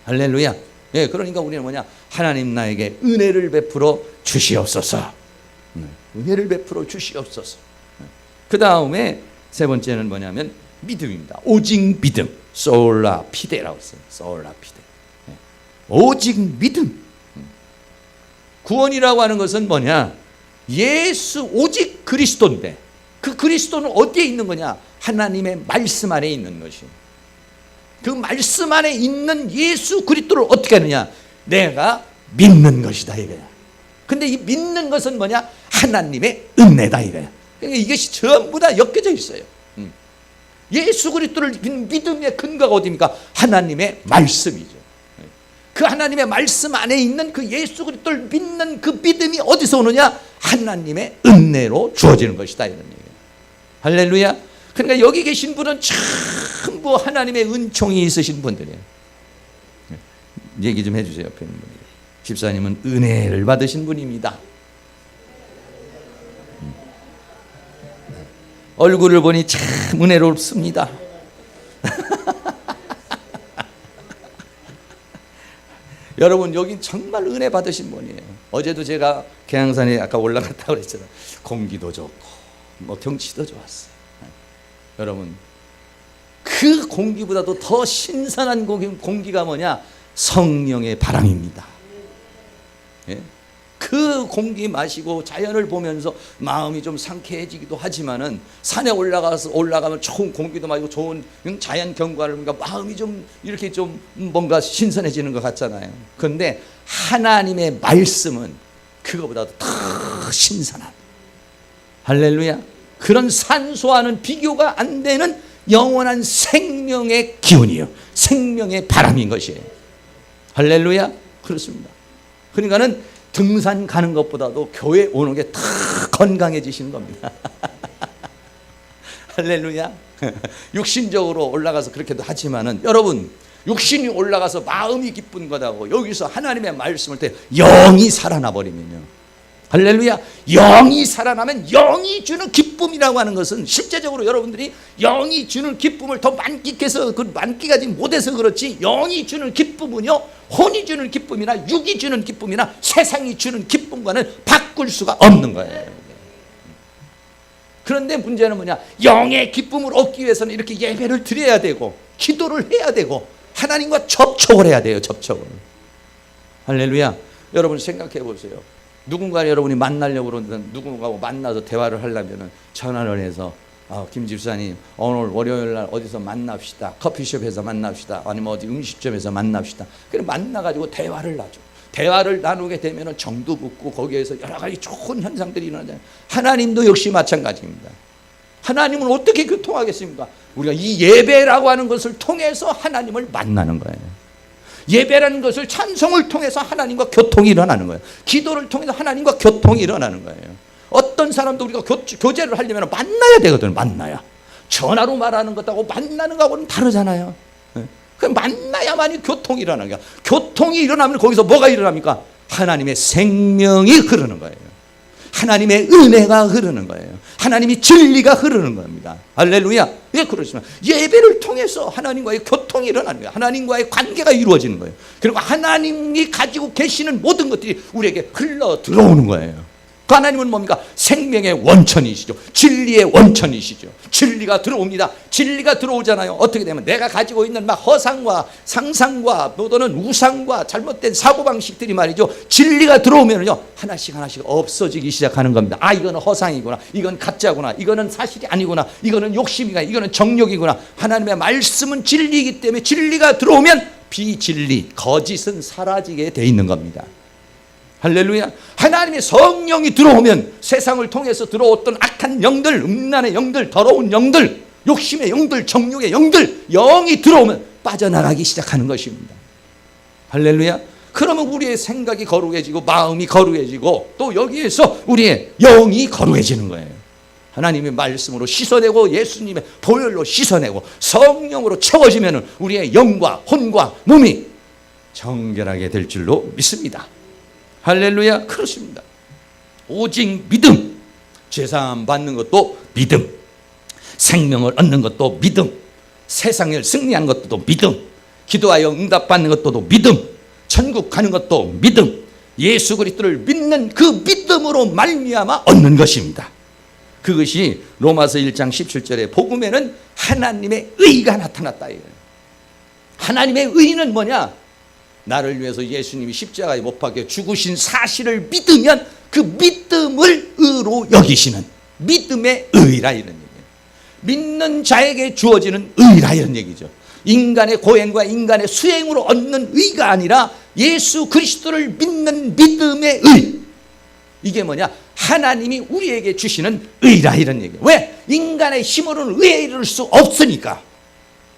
할렐루야. 예, 그러니까 우리는 뭐냐? 하나님 나에게 은혜를 베풀어 주시옵소서. 은혜를 베풀어 주시옵소서. 그 다음에 세 번째는 뭐냐면 믿음입니다. 오직 믿음. 솔라 피데라고 써요. 솔라 피데. 오직 믿음. 구원이라고 하는 것은 뭐냐? 예수 오직 그리스도인데 그 그리스도는 어디에 있는 거냐? 하나님의 말씀 안에 있는 것이. 그 말씀 안에 있는 예수 그리스도를 어떻게 하느냐? 내가 믿는 것이다 이거야. 근데 이 믿는 것은 뭐냐? 하나님의 은혜다 이거야. 그러니까 이것이 전부 다 엮여져 있어요. 예수 그리스도를 믿는 믿음의 근거가 어디입니까? 하나님의 말씀이죠. 그 하나님의 말씀 안에 있는 그 예수 그리스도를 믿는 그 믿음이 어디서 오느냐? 하나님의 은혜로 주어지는 것이다 이런 얘기예요. 할렐루야. 그러니까 여기 계신 분은 전부 하나님의 은총이 있으신 분들이에요. 얘기 좀 해주세요. 옆에 있는 분이. 집사님은 은혜를 받으신 분입니다. 얼굴을 보니 참 은혜롭습니다. 여러분 여긴 정말 은혜 받으신 분이에요. 어제도 제가 계양산에 아까 올라갔다고 그랬잖아요. 공기도 좋고 뭐 경치도 좋았어요. 여러분 그 공기보다도 더 신선한 공기가 뭐냐? 성령의 바람입니다. 예? 그 공기 마시고 자연을 보면서 마음이 좀 상쾌해지기도 하지만은 산에 올라가면 좋은 공기도 마시고 좋은 자연 경관을 보니까 마음이 좀 이렇게 좀 뭔가 신선해지는 것 같잖아요. 그런데 하나님의 말씀은 그거보다도 더 신선한, 할렐루야, 그런 산소와는 비교가 안 되는 영원한 생명의 기운이요, 생명의 바람인 것이에요. 할렐루야. 그렇습니다. 그러니까는 등산 가는 것보다도 교회 오는 게 더 건강해지시는 겁니다. 할렐루야. 육신적으로 올라가서 그렇게도 하지만은 여러분 육신이 올라가서 마음이 기쁜 거다고 여기서 하나님의 말씀을 때 영이 살아나 버리면요. 할렐루야. 영이 살아나면 영이 주는 기쁨이라고 하는 것은 실제적으로 여러분들이 영이 주는 기쁨을 더 만끽해서 그 만끽하지 못해서 그렇지, 영이 주는 기쁨은요 혼이 주는 기쁨이나 육이 주는 기쁨이나 세상이 주는 기쁨과는 바꿀 수가 없는 거예요. 그런데 문제는 뭐냐? 영의 기쁨을 얻기 위해서는 이렇게 예배를 드려야 되고 기도를 해야 되고 하나님과 접촉을 해야 돼요. 접촉을. 할렐루야. 여러분 생각해 보세요. 누군가 여러분이 만나려고 그러는데 누군가하고 만나서 대화를 하려면 전화를 해서 김 집사님 오늘 월요일 날 어디서 만납시다. 커피숍에서 만납시다. 아니면 어디 음식점에서 만납시다. 그래 만나가지고 대화를 하죠. 대화를 나누게 되면 정도 붙고 거기에서 여러 가지 좋은 현상들이 일어나잖아요. 하나님도 역시 마찬가지입니다. 하나님은 어떻게 교통하겠습니까? 우리가 이 예배라고 하는 것을 통해서 하나님을 만나는 거예요. 예배라는 것을 찬송을 통해서 하나님과 교통이 일어나는 거예요. 기도를 통해서 하나님과 교통이 일어나는 거예요. 어떤 사람도 우리가 교제를 하려면 만나야 되거든요. 만나야. 전화로 말하는 것하고 만나는 거하고는 다르잖아요. 그 만나야만이 교통이 일어나는 거야. 교통이 일어나면 거기서 뭐가 일어납니까? 하나님의 생명이 흐르는 거예요. 하나님의 은혜가 흐르는 거예요. 하나님의 진리가 흐르는 겁니다. 할렐루야. 예, 그렇습니다. 예배를 통해서 하나님과의 교통이 일어나는 거예요. 하나님과의 관계가 이루어지는 거예요. 그리고 하나님이 가지고 계시는 모든 것들이 우리에게 흘러 들어오는 거예요. 그 하나님은 뭡니까? 생명의 원천이시죠. 진리의 원천이시죠. 진리가 들어옵니다. 진리가 들어오잖아요. 어떻게 되면 내가 가지고 있는 막 허상과 상상과 또는 우상과 잘못된 사고방식들이 말이죠. 진리가 들어오면요 하나씩 하나씩 없어지기 시작하는 겁니다. 아, 이거는 허상이구나. 이건 가짜구나. 이거는 사실이 아니구나. 이거는 욕심이구나. 이거는 정욕이구나. 하나님의 말씀은 진리이기 때문에 진리가 들어오면 비진리, 거짓은 사라지게 돼 있는 겁니다. 할렐루야. 하나님의 성령이 들어오면 세상을 통해서 들어왔던 악한 영들, 음란의 영들, 더러운 영들, 욕심의 영들, 정욕의 영들, 영이 들어오면 빠져나가기 시작하는 것입니다. 할렐루야. 그러면 우리의 생각이 거룩해지고 마음이 거룩해지고 또 여기에서 우리의 영이 거룩해지는 거예요. 하나님의 말씀으로 씻어내고 예수님의 보혈로 씻어내고 성령으로 채워지면 우리의 영과 혼과 몸이 정결하게 될 줄로 믿습니다. 할렐루야. 그렇습니다. 오직 믿음. 죄사함 받는 것도 믿음. 생명을 얻는 것도 믿음. 세상을 승리하는 것도 믿음. 기도하여 응답받는 것도 믿음. 천국 가는 것도 믿음. 예수 그리스도를 믿는 그 믿음으로 말미암아 얻는 것입니다. 그것이 로마서 1장 17절에 복음에는 하나님의 의가 나타났다. 하나님의 의는 뭐냐? 나를 위해서 예수님이 십자가에 못 박혀 죽으신 사실을 믿으면 그 믿음을 의로 여기시는 믿음의 의라 이런 얘기예요. 믿는 자에게 주어지는 의라 이런 얘기죠. 인간의 고행과 인간의 수행으로 얻는 의가 아니라 예수 그리스도를 믿는 믿음의 의. 이게 뭐냐? 하나님이 우리에게 주시는 의라 이런 얘기예요. 왜? 인간의 힘으로는 의에 이를 수 없으니까.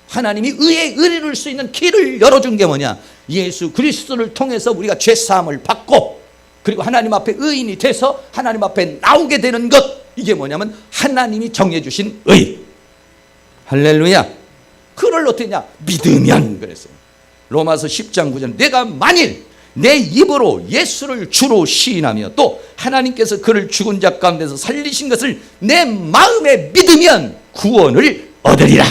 하나님이 의에 이를 수 있는 길을 열어준 게 뭐냐? 예수 그리스도를 통해서 우리가 죄사함을 받고 그리고 하나님 앞에 의인이 돼서 하나님 앞에 나오게 되는 것. 이게 뭐냐면 하나님이 정해 주신 의. 할렐루야. 그걸 어떻게 했냐? 믿으면 그랬어요. 로마서 10장 9절 내가 만일 내 입으로 예수를 주로 시인하며 또 하나님께서 그를 죽은 자 가운데서 살리신 것을 내 마음에 믿으면 구원을 얻으리라.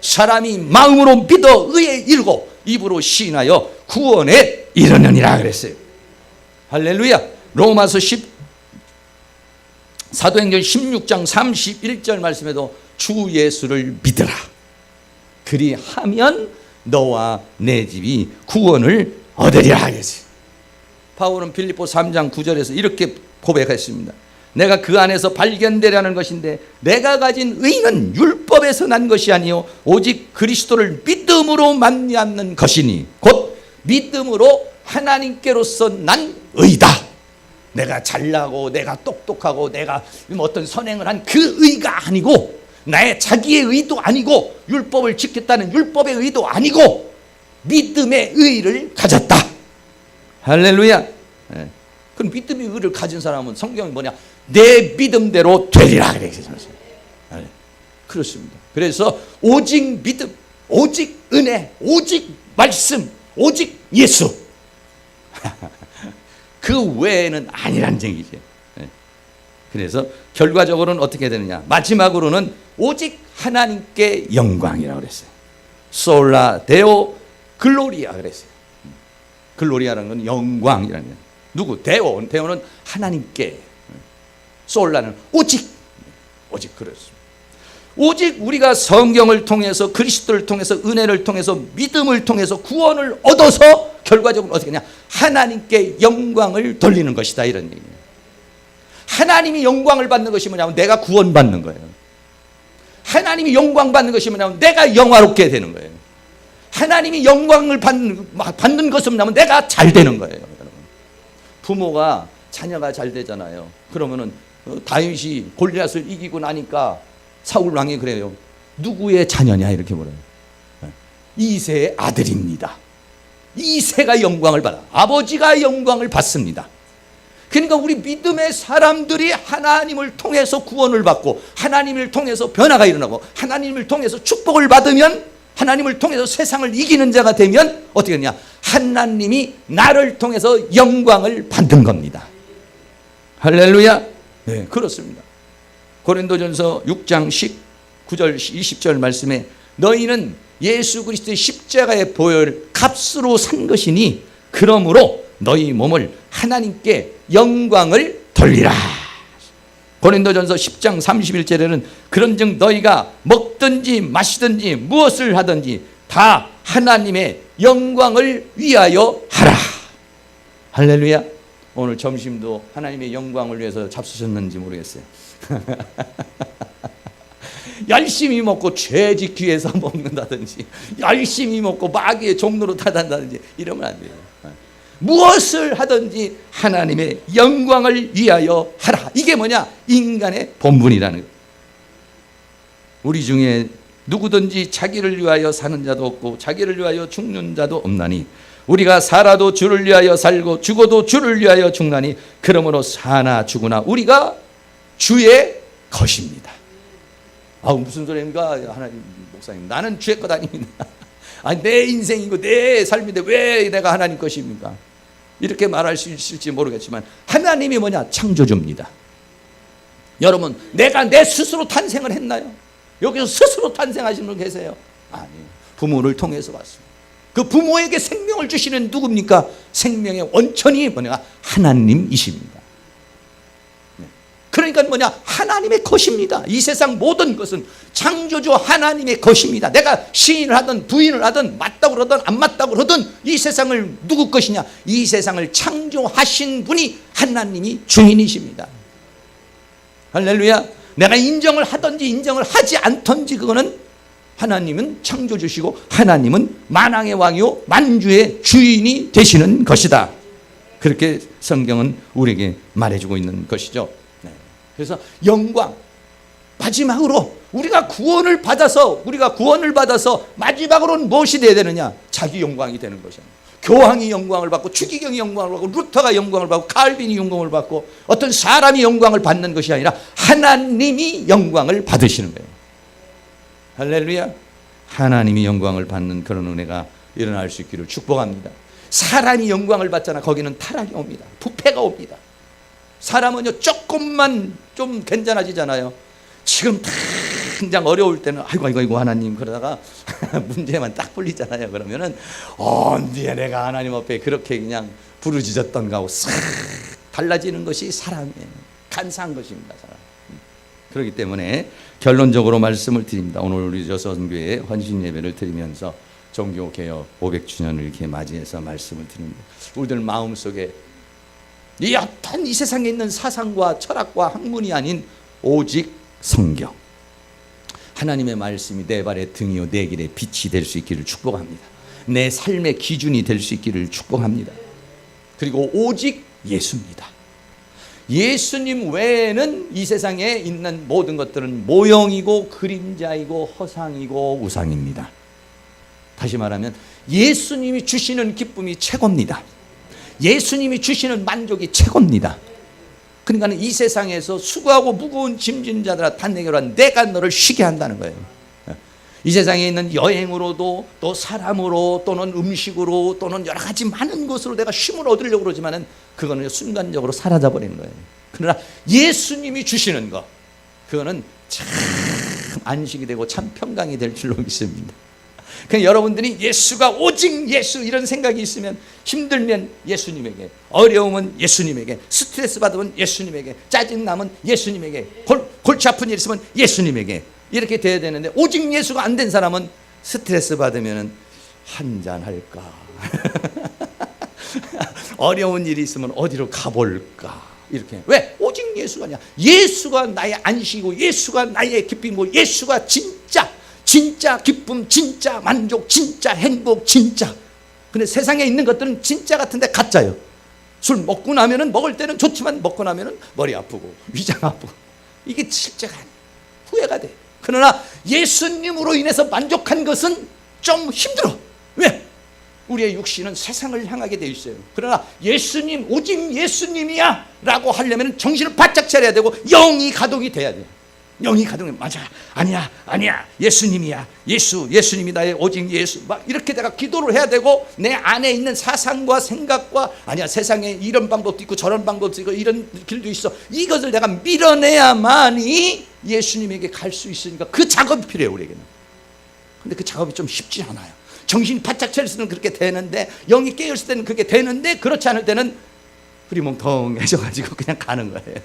사람이 마음으로 믿어 의에 이르고 입으로 시인하여 구원에 이르느니라 그랬어요. 할렐루야. 로마서 사도행전 16장 31절 말씀에도 주 예수를 믿으라. 그리하면 너와 내 집이 구원을 얻으리라 하겠어요. 바울은 빌립보 3장 9절에서 이렇게 고백했습니다. 내가 그 안에서 발견되려는 것인데 내가 가진 의는 율법에서 난 것이 아니요 오직 그리스도를 믿음으로 말미암는 것이니 곧 믿음으로 하나님께로서 난 의다. 내가 잘나고 내가 똑똑하고 내가 어떤 선행을 한 그 의가 아니고 나의 자기의 의도 아니고 율법을 지켰다는 율법의 의도 아니고 믿음의 의를 가졌다. 할렐루야. 네. 그럼 믿음의 의를 가진 사람은 성경이 뭐냐? 내 믿음대로 되리라 그래. 네. 그렇습니다. 그래서 오직 믿음, 오직 은혜, 오직 말씀, 오직 예수. 그 외에는 아니란 얘기죠. 네. 그래서 결과적으로는 어떻게 되느냐? 마지막으로는 오직 하나님께 영광이라고 그랬어요. 솔라 데오 글로리아 그랬어요. 글로리아라는 건 영광이라는 거예요. 누구? 데오. 데오는 하나님께. 솔라는 오직 그렇습니다. 오직 우리가 성경을 통해서 그리스도를 통해서 은혜를 통해서 믿음을 통해서 구원을 얻어서 결과적으로 어떻게 하냐? 하나님께 영광을 돌리는 것이다 이런 얘기예요. 하나님이 영광을 받는 것이 뭐냐면 내가 구원받는 거예요. 하나님이 영광 받는 것이 뭐냐면 내가 영화롭게 되는 거예요. 하나님이 영광을 받는 것은 뭐냐면 내가 잘 되는 거예요. 부모가 자녀가 잘 되잖아요. 그러면은 다윗이 골리앗을 이기고 나니까 사울 왕이 그래요. 누구의 자녀냐 이렇게 물어요. 이새의 아들입니다. 이새가 영광을 받아. 아버지가 영광을 받습니다. 그러니까 우리 믿음의 사람들이 하나님을 통해서 구원을 받고 하나님을 통해서 변화가 일어나고 하나님을 통해서 축복을 받으면 하나님을 통해서 세상을 이기는 자가 되면 어떻게 되냐? 하나님이 나를 통해서 영광을 받는 겁니다. 할렐루야. 네, 그렇습니다. 고린도전서 6장 19절 20절 말씀에 너희는 예수 그리스도의 십자가의 보혈 값으로 산 것이니 그러므로 너희 몸을 하나님께 영광을 돌리라. 고린도전서 10장 31절에는 그런즉 너희가 먹든지 마시든지 무엇을 하든지 다 하나님의 영광을 위하여 하라. 할렐루야. 오늘 점심도 하나님의 영광을 위해서 잡수셨는지 모르겠어요. 열심히 먹고 죄 지키기 위해서 먹는다든지 열심히 먹고 마귀의 종로로 타단다든지 이러면 안 돼요. 무엇을 하든지 하나님의 영광을 위하여 하라. 이게 뭐냐? 인간의 본분이라는 거예요. 우리 중에 누구든지 자기를 위하여 사는 자도 없고 자기를 위하여 죽는 자도 없나니 우리가 살아도 주를 위하여 살고 죽어도 주를 위하여 죽나니 그러므로 사나 죽으나 우리가 주의 것입니다. 무슨 소리입니까? 하나님 목사님, 나는 주의 것 아닙니다. 내 인생이고 내 삶인데 왜 내가 하나님 것입니까? 이렇게 말할 수 있을지 모르겠지만 하나님이 뭐냐? 창조주입니다. 여러분, 내가 내 스스로 탄생을 했나요? 여기서 스스로 탄생하신 분 계세요? 아니요. 부모를 통해서 왔습니다. 그 부모에게 생명을 주시는 누굽니까? 생명의 원천이 뭐냐? 하나님이십니다. 그러니까 뭐냐? 하나님의 것입니다. 이 세상 모든 것은 창조주 하나님의 것입니다. 내가 시인을 하든 부인을 하든 맞다고 그러든 안 맞다고 그러든 이 세상을 누구 것이냐? 이 세상을 창조하신 분이 하나님이 주인이십니다. 할렐루야. 내가 인정을 하든지 인정을 하지 않든지 그거는 하나님은 창조주시고 하나님은 만왕의 왕이요 만주의 주인이 되시는 것이다. 그렇게 성경은 우리에게 말해주고 있는 것이죠. 그래서 영광, 마지막으로 우리가 구원을 받아서 마지막으로는 무엇이 되어야 되느냐? 자기 영광이 되는 것이야. 교황이 영광을 받고 추기경이 영광을 받고 루터가 영광을 받고 칼빈이 영광을 받고 어떤 사람이 영광을 받는 것이 아니라 하나님이 영광을 받으시는 거예요. 할렐루야. 하나님이 영광을 받는 그런 은혜가 일어날 수 있기를 축복합니다. 사람이 영광을 받잖아. 거기는 타락이 옵니다. 부패가 옵니다. 사람은요 조금만 좀 괜찮아지잖아요. 지금 당장 어려울 때는 아이고 하나님 그러다가 문제만 딱 풀리잖아요. 그러면은 언제 내가 하나님 앞에 그렇게 그냥 부르짖었던가 하고 싹 달라지는 것이 사람이에요. 간사한 것입니다. 사람. 그렇기 때문에 결론적으로 말씀을 드립니다. 오늘 우리 저선교회 헌신 예배를 드리면서 종교개혁 500주년을 이렇게 맞이해서 말씀을 드립니다. 우리들 마음속에 이 어떤 이 세상에 있는 사상과 철학과 학문이 아닌 오직 성경, 하나님의 말씀이 내 발의 등이요 내 길의 빛이 될 수 있기를 축복합니다. 내 삶의 기준이 될 수 있기를 축복합니다. 그리고 오직 예수입니다. 예수님 외에는 이 세상에 있는 모든 것들은 모형이고 그림자이고 허상이고 우상입니다. 다시 말하면 예수님이 주시는 기쁨이 최고입니다. 예수님이 주시는 만족이 최고입니다. 그러니까 이 세상에서 수고하고 무거운 짐진 자들아 다 내게로 와 내가 너를 쉬게 한다는 거예요. 이 세상에 있는 여행으로도 또 사람으로 또는 음식으로 또는 여러 가지 많은 것으로 내가 쉼을 얻으려고 그러지만은 그거는 순간적으로 사라져 버리는 거예요. 그러나 예수님이 주시는 것, 그거는 참 안식이 되고 참 평강이 될 줄로 믿습니다. 그러니까 여러분들이 예수가 오직 예수 이런 생각이 있으면 힘들면 예수님에게, 어려움은 예수님에게, 스트레스 받으면 예수님에게, 짜증나면 예수님에게, 골치 아픈 일 있으면 예수님에게 이렇게 돼야 되는데 오직 예수가 안 된 사람은 스트레스 받으면 한잔 할까 어려운 일이 있으면 어디로 가볼까 이렇게. 왜? 오직 예수가 아니야. 예수가 나의 안식이고 예수가 나의 기쁨이고 예수가 진짜 기쁨, 진짜 만족, 진짜 행복, 진짜. 근데 세상에 있는 것들은 진짜 같은데 가짜예요. 술 먹고 나면은 먹을 때는 좋지만 먹고 나면은 머리 아프고 위장 아프고 이게 실제가 아니에요. 후회가 돼. 그러나 예수님으로 인해서 만족한 것은 좀 힘들어. 왜? 우리의 육신은 세상을 향하게 돼 있어요. 그러나 예수님, 오직 예수님이야 라고 하려면 정신을 바짝 차려야 되고 영이 가동이 돼야 돼요. 영이 가동이 맞아. 아니야. 예수님이야. 예수님이 나의 오직 예수. 막 이렇게 내가 기도를 해야 되고 내 안에 있는 사상과 생각과 아니야 세상에 이런 방법도 있고 저런 방법도 있고 이런 길도 있어. 이것을 내가 밀어내야만이 예수님에게 갈 수 있으니까 그 작업이 필요해요 우리에게는. 근데 그 작업이 좀 쉽지 않아요. 정신이 바짝 차릴 때는 그렇게 되는데 영이 깨어있을 때는 그렇게 되는데 그렇지 않을 때는 흐리멍텅해져가지고 그냥 가는 거예요.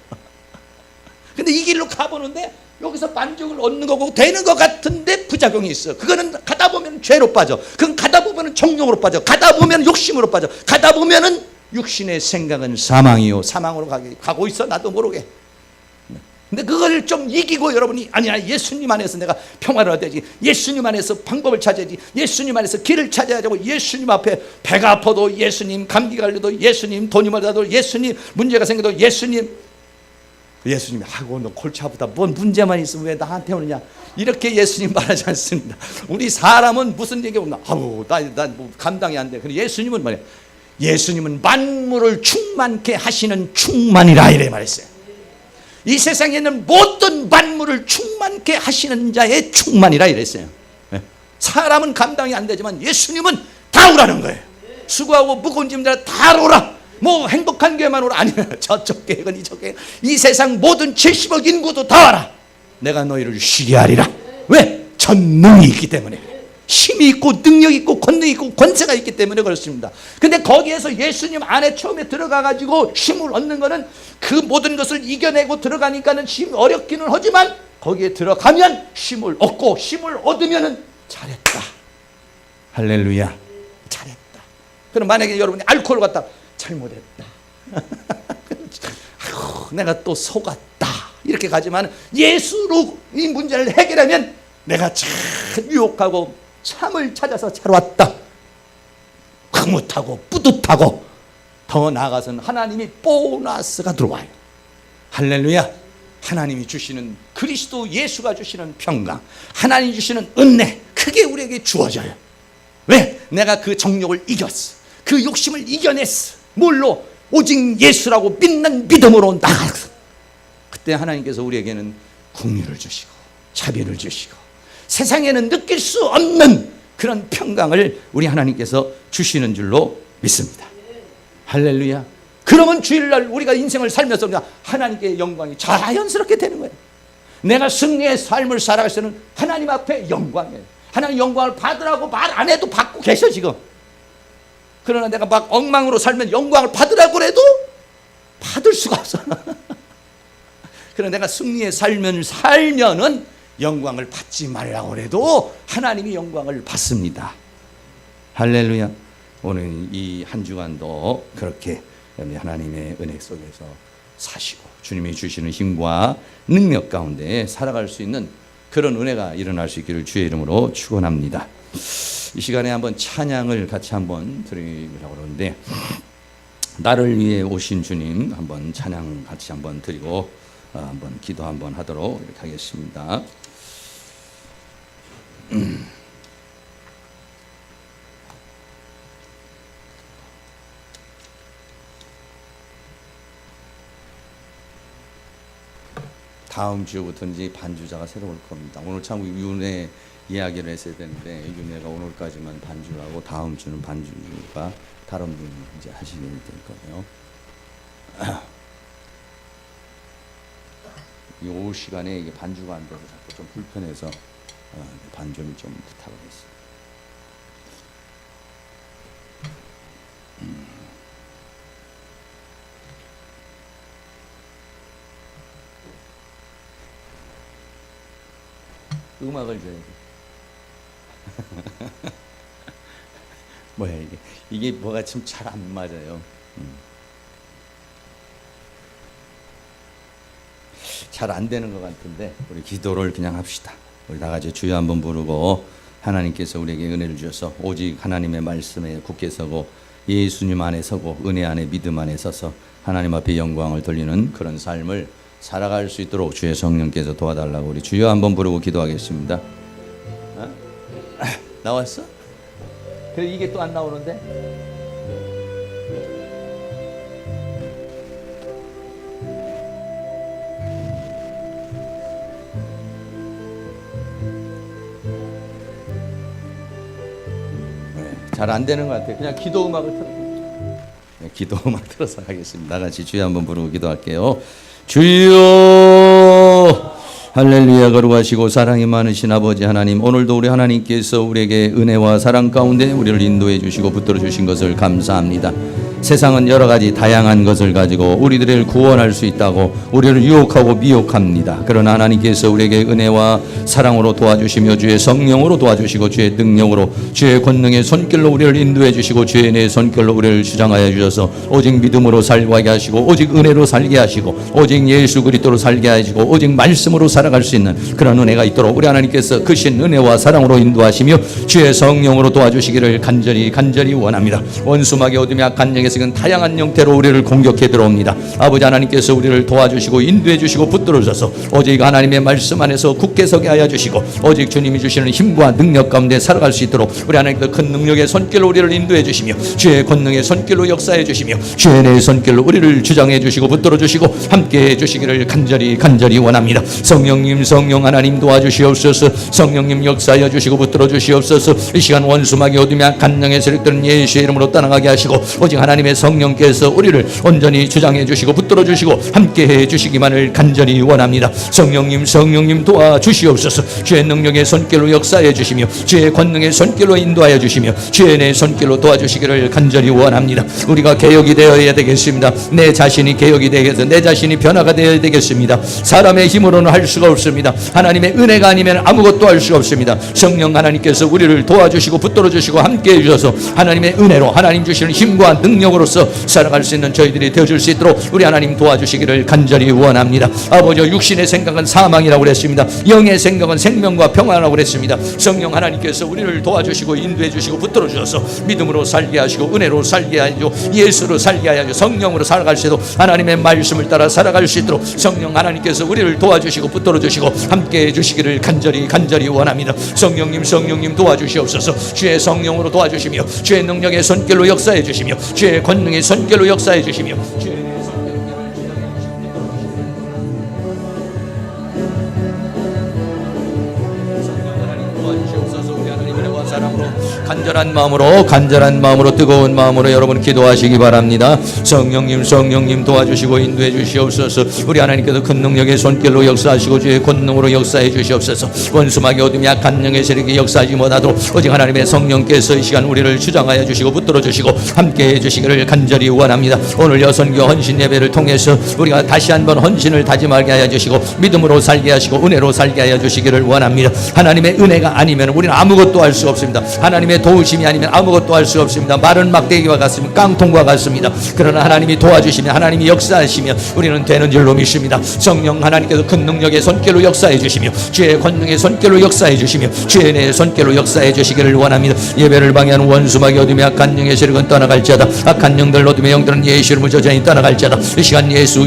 근데 이 길로 가보는데 여기서 만족을 얻는 거고 되는 것 같은데 부작용이 있어. 그거는 가다 보면 죄로 빠져. 그건 가다 보면 정욕으로 빠져. 가다 보면 욕심으로 빠져. 가다 보면은 육신의 생각은 사망이요 사망으로 가고 있어. 나도 모르게. 근데 그걸 좀 이기고 여러분이 아니야 예수님 안에서 내가 평화를 얻어야지, 예수님 안에서 방법을 찾아야지, 예수님 안에서 길을 찾아야 되고, 예수님 앞에 배가 아파도 예수님, 감기가 걸려도 예수님, 돈이 멀다도 예수님, 문제가 생겨도 예수님이 하고 너 골치 아프다 뭔 문제만 있으면 왜 나한테 오느냐 이렇게 예수님 말하지 않습니다. 우리 사람은 무슨 얘기 오나 난 뭐 감당이 안 돼. 근데 예수님은 뭐냐? 예수님은 만물을 충만케 하시는 충만이라 이래 말했어요. 이 세상에 있는 모든 만물을 충만케 하시는 자의 충만이라 이랬어요. 사람은 감당이 안 되지만 예수님은 다 오라는 거예요. 수고하고 무거운 짐들 다 오라. 뭐 행복한 교회만 오라. 아니야. 저쪽 교회건 이쪽 교회, 이 세상 모든 70억 인구도 다 와라. 내가 너희를 쉬게 하리라. 왜? 전능이 있기 때문에. 힘이 있고 능력이 있고 권능이 있고 권세가 있기 때문에 그렇습니다. 근데 거기에서 예수님 안에 처음에 들어가가지고 힘을 얻는 거는 그 모든 것을 이겨내고 들어가니까는 힘이 어렵기는 하지만 거기에 들어가면 힘을 얻고 힘을 얻으면은 잘했다. 할렐루야. 잘했다. 그럼 만약에 여러분이 알코올 갖다 잘못했다. 아이고, 내가 또 속았다. 이렇게 가지만 예수로 이 문제를 해결하면 내가 참 유혹하고 참을 찾아서 잘 왔다. 흐뭇하고 뿌듯하고 더 나아가서는 하나님이 보너스가 들어와요. 할렐루야. 하나님이 주시는 그리스도 예수가 주시는 평강, 하나님이 주시는 은혜, 크게 우리에게 주어져요. 왜? 내가 그 정욕을 이겼어. 그 욕심을 이겨냈어. 뭘로? 오직 예수라고 믿는 믿음으로 나갔어. 그때 하나님께서 우리에게는 긍휼을 주시고 자비를 주시고 세상에는 느낄 수 없는 그런 평강을 우리 하나님께서 주시는 줄로 믿습니다. 할렐루야. 그러면 주일날 우리가 인생을 살면서 하나님께 영광이 자연스럽게 되는 거예요. 내가 승리의 삶을 살아갈 때는 하나님 앞에 영광이에요. 하나님 영광을 받으라고 말 안 해도 받고 계셔 지금. 그러나 내가 막 엉망으로 살면 영광을 받으라고 해도 받을 수가 없어. 그러나 내가 승리의 삶을 살면은 영광을 받지 말라고 해도 하나님이 영광을 받습니다. 할렐루야. 오늘 이 한 주간도 그렇게 하나님의 은혜 속에서 사시고 주님이 주시는 힘과 능력 가운데 살아갈 수 있는 그런 은혜가 일어날 수 있기를 주의 이름으로 축원합니다. 이 시간에 한번 찬양을 같이 한번 드리려고 그러는데, 나를 위해 오신 주님 한번 찬양 같이 한번 드리고 한번 기도 한번 하도록 이렇게 하겠습니다. 다음 주부터 이제 반주자가 새로 올 겁니다. 오늘 참 윤회 이야기를 했어야 되는데 윤회가 오늘까지만 반주를 하고 다음 주는 반주가 다른 분이 이제 하시게 될 거예요. 이 오후 시간에 이게 반주가 안 돼서 자꾸 좀 불편해서 반주를 좀 부탁을 했어요. 음악을 줘야지. 뭐야 이게 뭐가 좀 잘 안 맞아요. 잘 안 되는 것 같은데 우리 기도를 그냥 합시다. 우리 다 같이 주여 한번 부르고 하나님께서 우리에게 은혜를 주셔서 오직 하나님의 말씀에 굳게 서고 예수님 안에 서고 은혜 안에 믿음 안에 서서 하나님 앞에 영광을 돌리는 그런 삶을 살아갈 수 있도록 주의 성령께서 도와달라고 우리 주여 한번 부르고 기도하겠습니다. 나왔어? 그래 이게 또 안 나오는데? 잘 안 되는 것 같아요. 그냥 기도 음악을 틀어. 기도 음악 틀어서 하겠습니다. 같이 주여 한번 부르고 기도할게요. 주여 할렐루야. 거룩하시고 사랑이 많으신 아버지 하나님, 오늘도 우리 하나님께서 우리에게 은혜와 사랑 가운데 우리를 인도해 주시고 붙들어 주신 것을 감사합니다. 세상은 여러 가지 다양한 것을 가지고 우리들을 구원할 수 있다고 우리를 유혹하고 미혹합니다. 그러나 하나님께서 우리에게 은혜와 사랑으로 도와주시며 주의 성령으로 도와주시고 주의 능력으로 주의 권능의 손길로 우리를 인도해 주시고 주의 은혜의 손길로 우리를 주장하여 주셔서 오직 믿음으로 살게 하시고 오직 은혜로 살게 하시고 오직 예수 그리스도로 살게 하시고 오직 말씀으로 살아갈 수 있는 그런 은혜가 있도록 우리 하나님께서 크신 은혜와 사랑으로 인도하시며 주의 성령으로 도와주시기를 간절히 원합니다. 원수막의 어둠이 악한 영에서 다양한 형태로 우리를 공격해 들어옵니다. 아버지 하나님께서 우리를 도와주시고 인도해 주시고 붙들어 주셔서 오직 하나님의 말씀 안에서 굳게 서게 하여 주시고 오직 주님이 주시는 힘과 능력 가운데 살아갈 수 있도록 우리 하나님께서 큰 능력의 손길로 우리를 인도해 주시며 주의 권능의 손길로 역사해 주시며 주의 은혜의 손길로 우리를 주장해 주시고 붙들어 주시고 함께 해 주시기를 간절히 원합니다. 성령님, 성령 하나님 도와주시옵소서. 성령님 역사하여 주시고 붙들어 주시옵소서. 이 시간 원수막의 어둠이 악한 영의 세력들은 예수의 이름으로 떠나가게 하시고 오직 하나님의 성령께서 우리를 온전히 주장해 주시고 붙들어 주시고 함께 해 주시기만을 간절히 원합니다. 성령님 도와주시옵소서. 주의 능력의 손길로 역사해 주시며 주의 권능의 손길로 인도하여 주시며 주의 은혜의 손길로 도와주시기를 간절히 원합니다. 우리가 개혁이 되어야 되겠습니다. 내 자신이 개혁이 되겠습니다. 내 자신이 변화가 되어야 되겠습니다. 사람의 힘으로는 할 수가 없습니다. 하나님의 은혜가 아니면 아무것도 할 수가 없습니다. 성령 하나님께서 우리를 도와주시고 붙들어 주시고 함께 해 주셔서 하나님의 은혜로 하나님 주시는 힘과 능력 능력으로서 살아갈 수 있는 저희들이 되어줄 수 있도록 우리 하나님 도와주시기를 간절히 원합니다. 아버지, 육신의 생각은 사망이라고 그랬습니다. 영의 생각은 생명과 평안이라고 그랬습니다. 성령 하나님께서 우리를 도와주시고 인도해 주시고 붙들어 주셔서 믿음으로 살게 하시고 은혜로 살게 하시고 예수로 살게 하시고 성령으로 살아갈 수 있도록 하나님의 말씀을 따라 살아갈 수 있도록 성령 하나님께서 우리를 도와주시고 붙들어 주시고 함께 해주시기를 간절히 원합니다. 성령님 도와주시옵소서. 주의 성령으로 도와주시며 주의 능력의 손길로 역사해 주시며 주의 권능의 손길로 역사해 주시며 간절한 마음으로 뜨거운 마음으로 여러분 기도하시기 바랍니다. 성령님 도와주시고 인도해 주시옵소서. 우리 하나님께서 큰 능력의 손길로 역사하시고 주의 권능으로 역사해 주시옵소서. 원수막이 어둠이 약한 영의 세력이 역사하지 못하도록 오직 하나님의 성령께서 이 시간 우리를 주장하여 주시고 붙들어 주시고 함께해 주시기를 간절히 원합니다. 오늘 여선교 헌신 예배를 통해서 우리가 다시 한번 헌신을 다짐하게 하여 주시고 믿음으로 살게 하시고 은혜로 살게 하여 주시기를 원합니다. 하나님의 은혜가 아니면 우리는 아무것도 할 수 없습니다. 하나님의 도우심이 아니면 아무것도 할 수 없습니다. 마른 막대기와 같습니다. 깡통과 같습니다. 그러나 하나님이 도와주시면 하나님이 역사하시면 우리는 되는 줄로 믿습니다. 성령 하나님께서 큰 능력의 손길로 역사해 주시며 주의 권능의 손길로 역사해 주시며 주의 은혜의 손길로 역사해 주시기를 원합니다. 예배를 방해하는 원수막이 어둠의 악한 영의 세력은 떠나갈지어다. 악한 영들 어둠의 영들은 예수 이름으로 저전히 떠나갈지어다. 이 시간 예수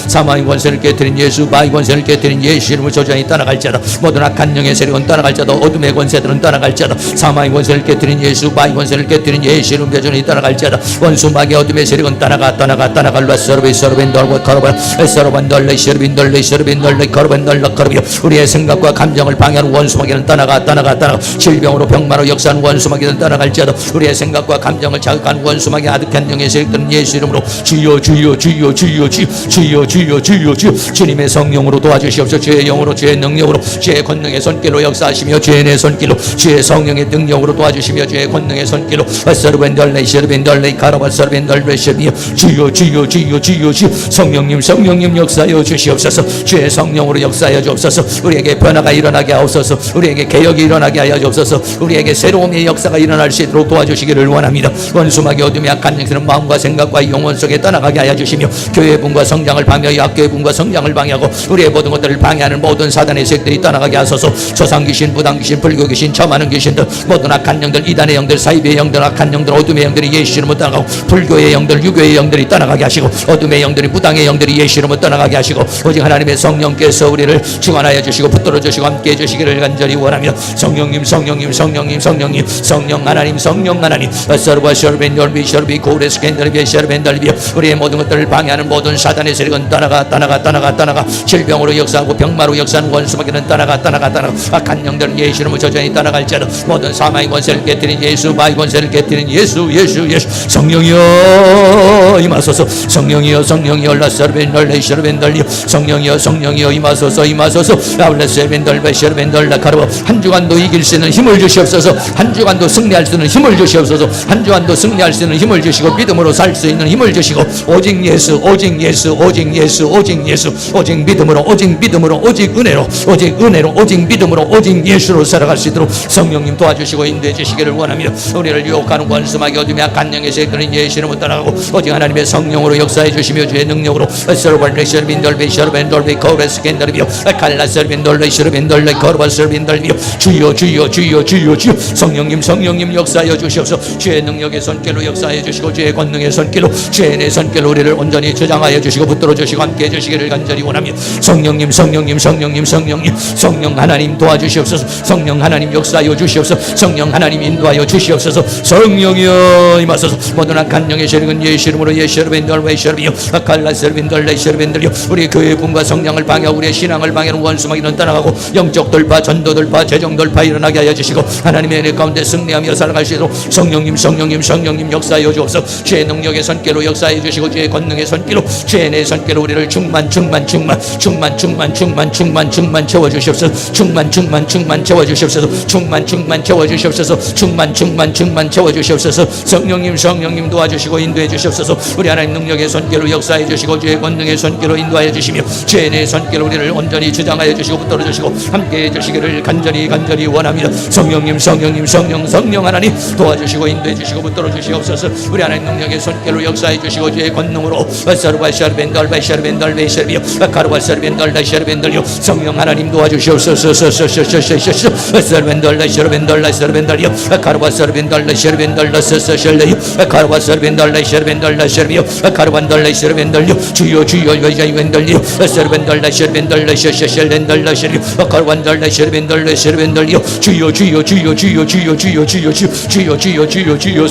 사망의 권세를 깨뜨린 예수 마의 권세를 깨뜨린 예수 이름으로 저전히 떠나갈지어다. 모든 악한 영의 세력은 떠나갈지어다. 어둠의 권세들은 떠나갈지어다. 사망의 권세를 깨뜨린 예수 마의 권세를 깨뜨린 예수 이름 여전히 떠나갈지어다. 원수 마귀 어둠의 세력은 떠나가 우리의 생각과 감정을 방해하는 원수 마귀는 떠나가 질병으로 병마로 역사하는 원수 마귀는 떠나갈지어다. 우리의 생각과 감정을 자극하는 원수 마귀 아득한 영의 세력들은 예수 이름으로 주여 주님의 성령으로 도와주시옵소서. 주의 영으로 주의 능력으로 주의 권능의 손길로 역사하시며 주의 은혜의 손길로 주의 성령의 능력으로 도와주시며 주의 권능의 손길로 주여 성령님 역사하여 주시옵소서. 주의 성령으로 역사하여 주옵소서. 우리에게 변화가 일어나게 하옵소서. 우리에게 개혁이 일어나게 하여 주옵소서. 우리에게 새로움의 역사가 일어날 수 있도록 도와주시기를 원합니다. 원수막이 어둠이 약한 영들은 마음과 생각과 영혼 속에 떠나가게 하여 주시며 교회의 분과 성장을 방해하여 악교의 분과 성장을 방해하고 우리의 모든 것들을 방해하는 모든 사단의 색들이 떠나가게 하소서. 조상귀신, 무당귀신, 불교귀신, 점하는 귀신들, 모든 악한 영들, 이단의 영들, 사이비의 영들, 악한 영들, 어둠의 영들이 예수 이름으로 떠나가고 불교의 영들, 유교의 영들이 떠나가게 하시고 어둠의 영들이, 무당의 영들이 예수 이름으로 떠나가게 하시고 오직 하나님의 성령께서 우리를 증언하여 주시고 붙들어 주시고 함께 해주시기를 간절히 원합니다. 성령 하나님 우리의 모든 것들을 방해하는 모든 사단의 세력은 떠나가 질병으로 역사하고 병마로 역사하는 원수마귀는 떠나가 악한 영들은 예수 이름으로 저전히 떠나갈지어다. 모든 사망의 권세를 깨뜨린 예수 마의 권세를 깨뜨린 예수 성령이여 임하소서. 성령이여 라서르벤덜레이셔르벤덜리여 성령이여 임하소서. 라울레세벤덜베셔르벤덜라 카르보 한 주간도 이길 수 있는 힘을 주시옵소서. 한 주간도 승리할 수 있는 힘을 주시옵소서. 한 주간도 승리할 수 있는 힘을 주시고 믿음으로 살 수 있는 힘을 주시고 오직 예수 오직 믿음으로 오직 은혜로 오직 믿음으로 오직 예수로 살아갈 수 있도록 성령님 도와주시고 인도해 주시기를 원합니다. 우리를 유혹하는 원수마귀 어둠의 악한 영의 세력들은 예수 이름으로 떠나가고 오직 하나님의 성령으로 역사해 주시며 주의 능력으로 주여 성령님 역사하여 주시옵소서. 주의 능력의 손길로 역사해 주시고 주의 권능의 손길로 주의 은혜의 손길로 우리를 온전히 저장하여 주시고 붙들어 주시고 함께 해 주시기를 간절히 원합니다. 성령 하나님 도와주시옵소서. 성령 하나님 역사하여 주시옵소서. 성령 하나님 인도하여 주시옵소서. 성령이여 임하소서. 모든 악한 영의 세력은 예수 이름으로 우리 교회의 분과 성장을 방해하고 우리의 신앙을 방해하는 원수마귀는 떠나가고 영적 돌파, 전도 돌파, 재정 돌파 일어나게 하여 주시고 하나님의 은혜 가운데 승리하며 살아갈 수 있도록 성령님 역사하여 주옵소서. 주의 능력의 손길로 역사해 주시고 주의 권능의 손길로 주의 은혜의 손길로 우리를 충만 채워 주시옵소서. 충만 채워주시옵소서. 충만 채워주시옵소서. 성령님 도와주시고 인도해 주시옵소서. 우리 하나님 능력의 손길로 역사해 주시고 주의 권능의 손길로 인도하여 주시며 죄의 손길로 우리를 온전히 주장하여 주시고 붙들어 주시고 함께해 주시기를 간절히 원합니다. 성령 하나님 도와주시고 인도해 주시고 붙들어 주시옵소서. 우리 하나님 능력의 손길로 역사해 주시고 주의 권능으로 성령 하나님 도와주시옵소서.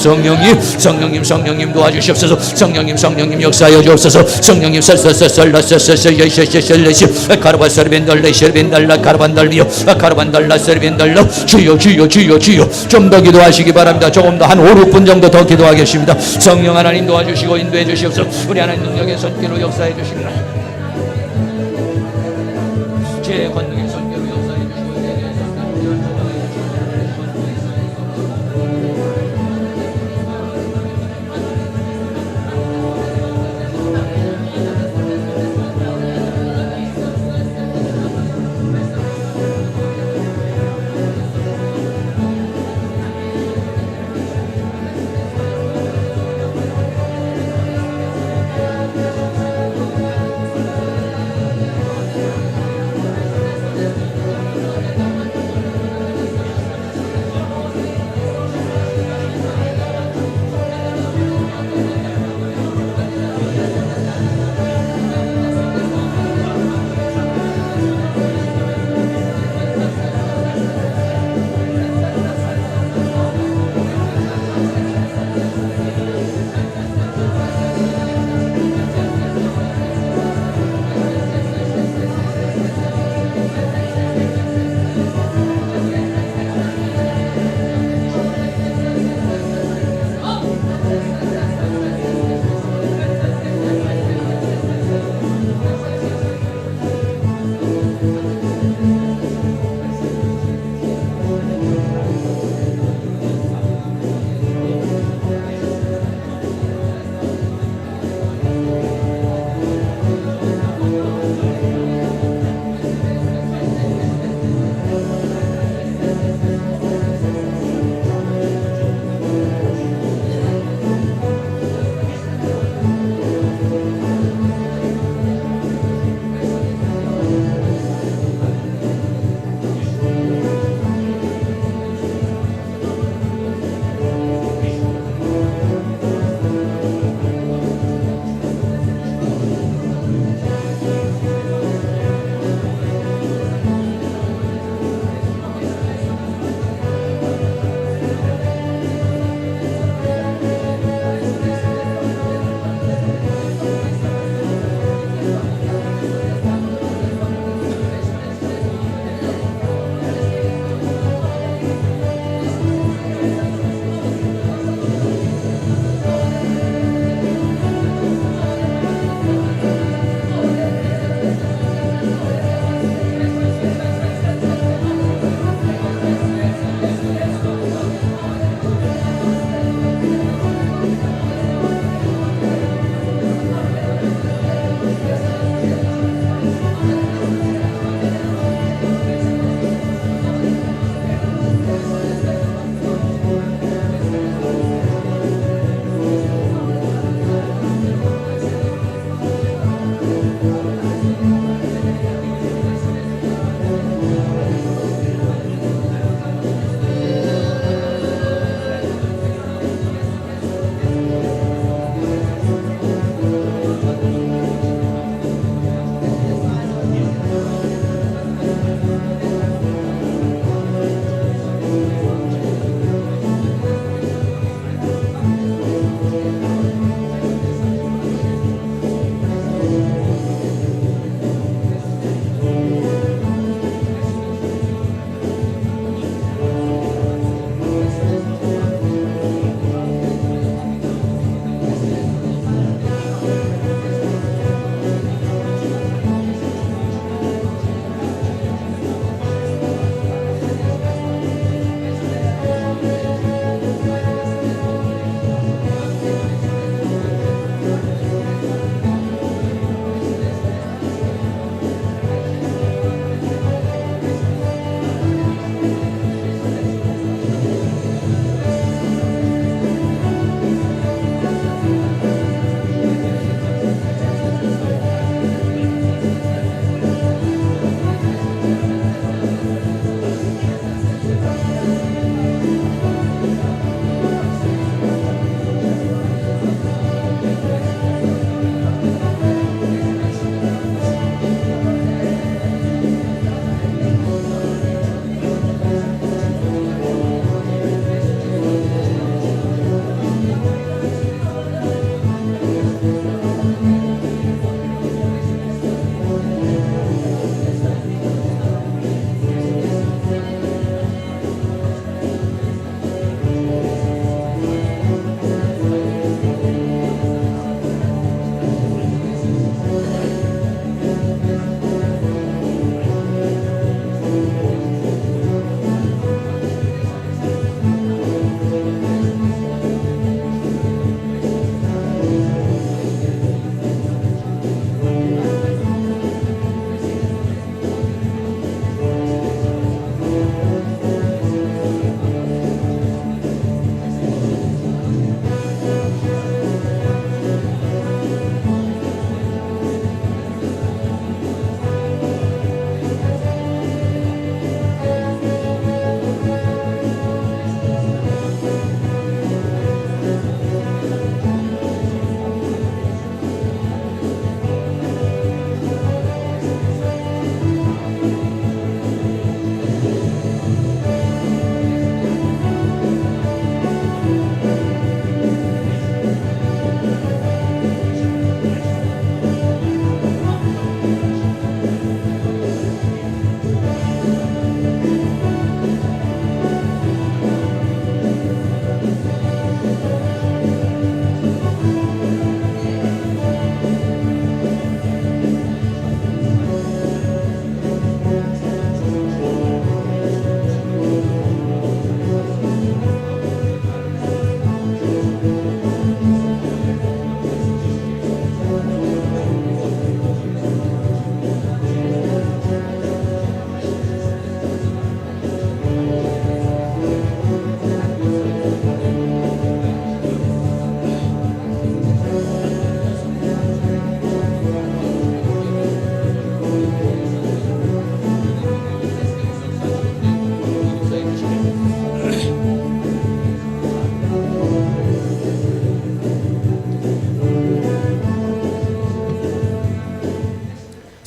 주여 성령님 도와주시옵소서. 성령님 역사하여 주옵소서. 성령님 주여 좀 더 기도하시기 바랍니다. 조금 더 한 5, 6분 정도 더 기도하겠습니다. 성령 하나님 도와주시고 인도해 주시옵소서. 우리 하나님 능력의 손길로 역사해 주시기를 제 권능의 손길로 역사해 주시고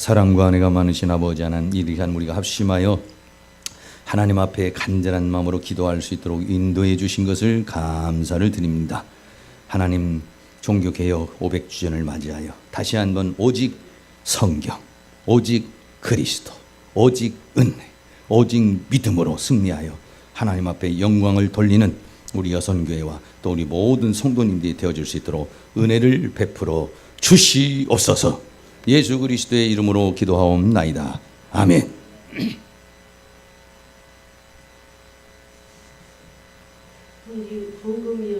사랑과 은혜가 많으신 아버지 하나님, 이 시간 우리가 합심하여 하나님 앞에 간절한 마음으로 기도할 수 있도록 인도해 주신 것을 감사를 드립니다. 하나님, 종교개혁 500주년을 맞이하여 다시 한번 오직 성경, 오직 그리스도, 오직 은혜, 오직 믿음으로 승리하여 하나님 앞에 영광을 돌리는 우리 여선교회와 또 우리 모든 성도님들이 되어줄 수 있도록 은혜를 베풀어 주시옵소서. 예수 그리스도의 이름으로 기도하옵나이다. 아멘.
우리 봉금이요,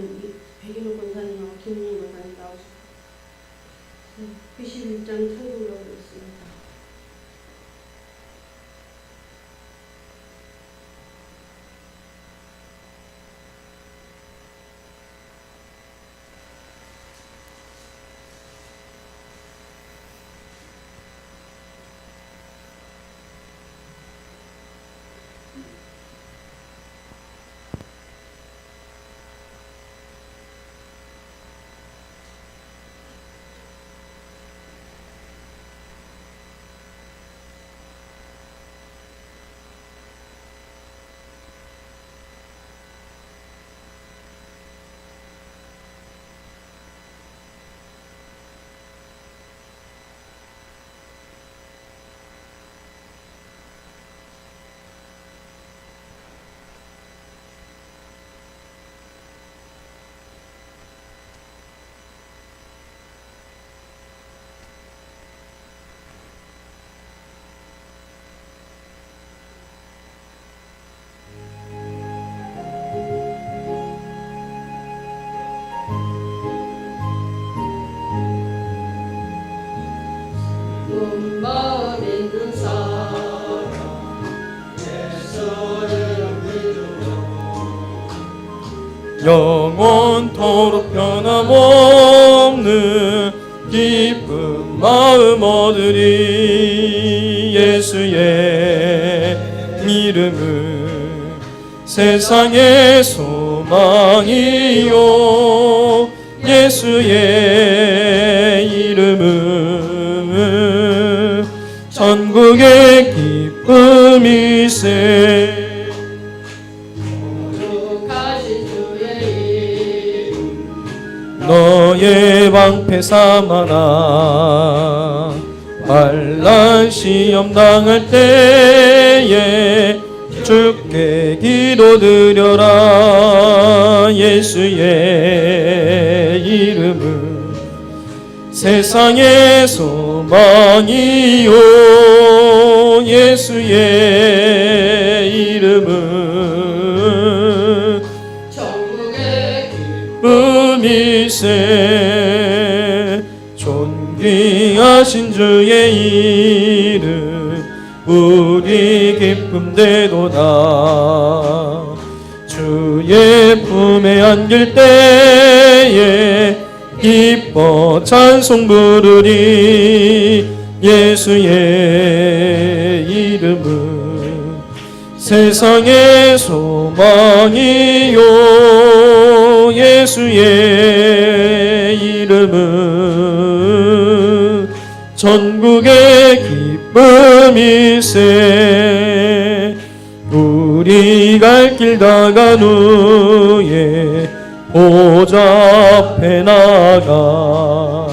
백인호 권사님하고 김웅 권사님 나오셨고 91장 창조라고 있습니다. 온 마음 있는 사람 예수를 믿으며
영원토록 변함없는 기쁜 마음 얻으리. 예수의 이름은 세상의 소망이요, 예수의 이름은 천국의 기쁨이세.
거룩하신 주의 이름
너의 방패 삼아나 환난 시험 당할 때에 주께 기도드려라. 예수의 이름은 세상의 소망이요, 예수의 이름은
천국의
기쁨이세. 존귀하신 주의 이름 우리 기쁨 되도다. 주의 품에 안길 때에 기뻐 찬송 부르리. 예수의 이름은 세상의 소망이요, 예수의 이름은 전국의 기쁨이세. 우리 갈 길 다간 후에 보좌 앞에 나가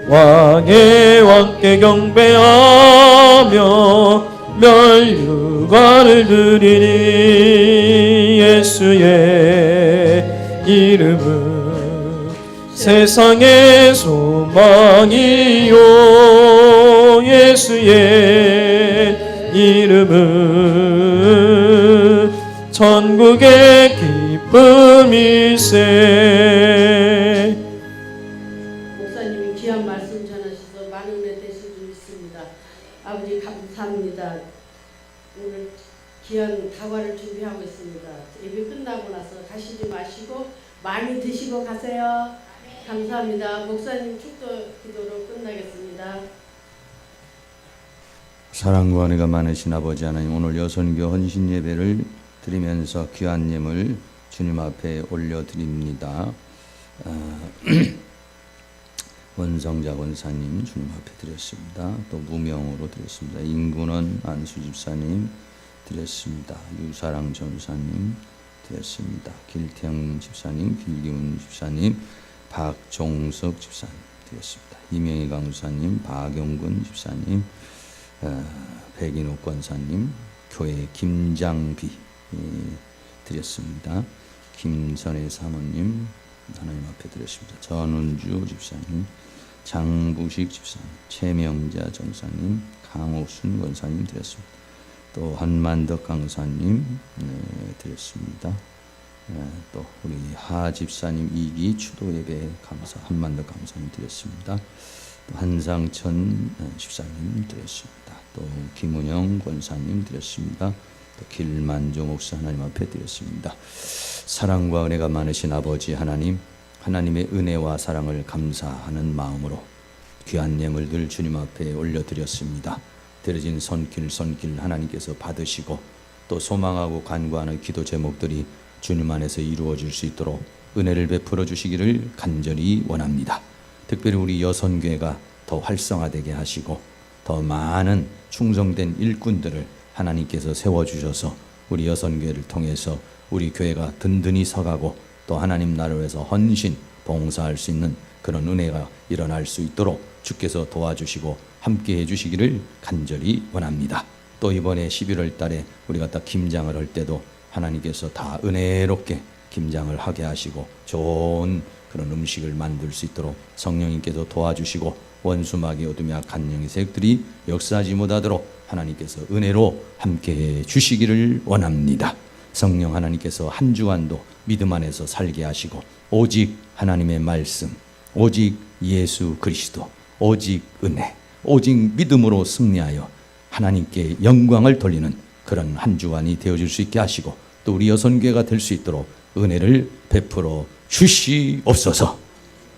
왕의 왕께 경배하며 멸류관을 드리니. 예수의 이름은 세상의 소망이요, 예수의 이름은 천국의 기쁨이세.
목사님이 귀한 말씀 전하셔서 많은 은혜 되실 줄 믿습니다. 아버지 감사합니다. 오늘 귀한 다과를 준비하고 있습니다. 예배 끝나고 나서 가시지 마시고 많이 드시고 가세요. 감사합니다. 목사님 축도 기도로 끝나겠습니다.
사랑과 은혜가 많으신 아버지 하나님, 오늘 여선교 헌신 예배를 드리면서 귀한 예물 주님 앞에 올려드립니다. 원성자 권사님 주님 앞에 드렸습니다. 또 무명으로 드렸습니다. 인군원 안수 집사님 드렸습니다. 유사랑 전사님 드렸습니다. 길태영 집사님, 길기훈 집사님, 박종석 집사님 드렸습니다. 이명희 강사님, 박영근 집사님, 백인옥 권사님, 교회 김장비 드렸습니다. 김선혜 사모님 하나님 앞에 드렸습니다. 전운주 집사님, 장부식 집사님, 최명자 전사님, 강옥순 권사님 드렸습니다. 또 한만덕 강사님 드렸습니다. 또 우리 하 집사님 2기 추도 예배 감사 한만덕 강사님 드렸습니다. 또 한상천 집사님 드렸습니다. 또 김은영 권사님 드렸습니다. 또 길만종 목사 하나님 앞에 드렸습니다. 사랑과 은혜가 많으신 아버지 하나님, 하나님의 은혜와 사랑을 감사하는 마음으로 귀한 예물들 주님 앞에 올려드렸습니다. 드려진 손길 하나님께서 받으시고 또 소망하고 간구하는 기도 제목들이 주님 안에서 이루어질 수 있도록 은혜를 베풀어 주시기를 간절히 원합니다. 특별히 우리 여선교회가 더 활성화되게 하시고 더 많은 충성된 일꾼들을 하나님께서 세워주셔서 우리 여선교회를 통해서 우리 교회가 든든히 서가고 또 하나님 나라를 위해서 헌신, 봉사할 수 있는 그런 은혜가 일어날 수 있도록 주께서 도와주시고 함께 해주시기를 간절히 원합니다. 또 이번에 11월 달에 우리가 딱 김장을 할 때도 하나님께서 다 은혜롭게 김장을 하게 하시고 좋은 그런 음식을 만들 수 있도록 성령님께서 도와주시고 원수마귀 어둠이 악한 영의 세력들이 역사하지 못하도록 하나님께서 은혜로 함께해 주시기를 원합니다. 성령 하나님께서 한 주간도 믿음 안에서 살게 하시고 오직 하나님의 말씀, 오직 예수 그리스도, 오직 은혜, 오직 믿음으로 승리하여 하나님께 영광을 돌리는 그런 한 주간이 되어질 수 있게 하시고 또 우리 여선교회가 될 수 있도록 은혜를 베풀어 주시옵소서.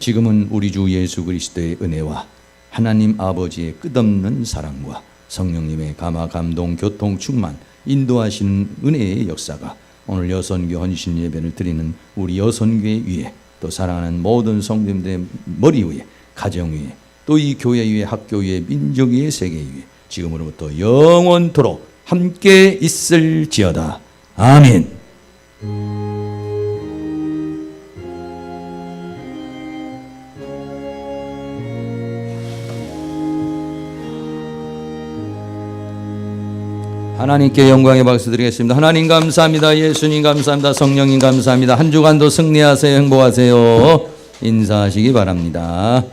지금은 우리 주 예수 그리스도의 은혜와 하나님 아버지의 끝없는 사랑과 성령님의 감화 감동 교통 충만 인도하시는 은혜의 역사가 오늘 여선교 헌신 예배를 드리는 우리 여선교회 위에 또 사랑하는 모든 성도님들의 머리 위에 가정 위에 또 이 교회 위에 학교 위에 민족 위에 세계 위에 지금으로부터 영원토록 함께 있을지어다. 아멘. 하나님께 영광의 박수 드리겠습니다. 하나님 감사합니다. 예수님 감사합니다. 성령님 감사합니다. 한 주간도 승리하세요. 행복하세요. 인사하시기 바랍니다.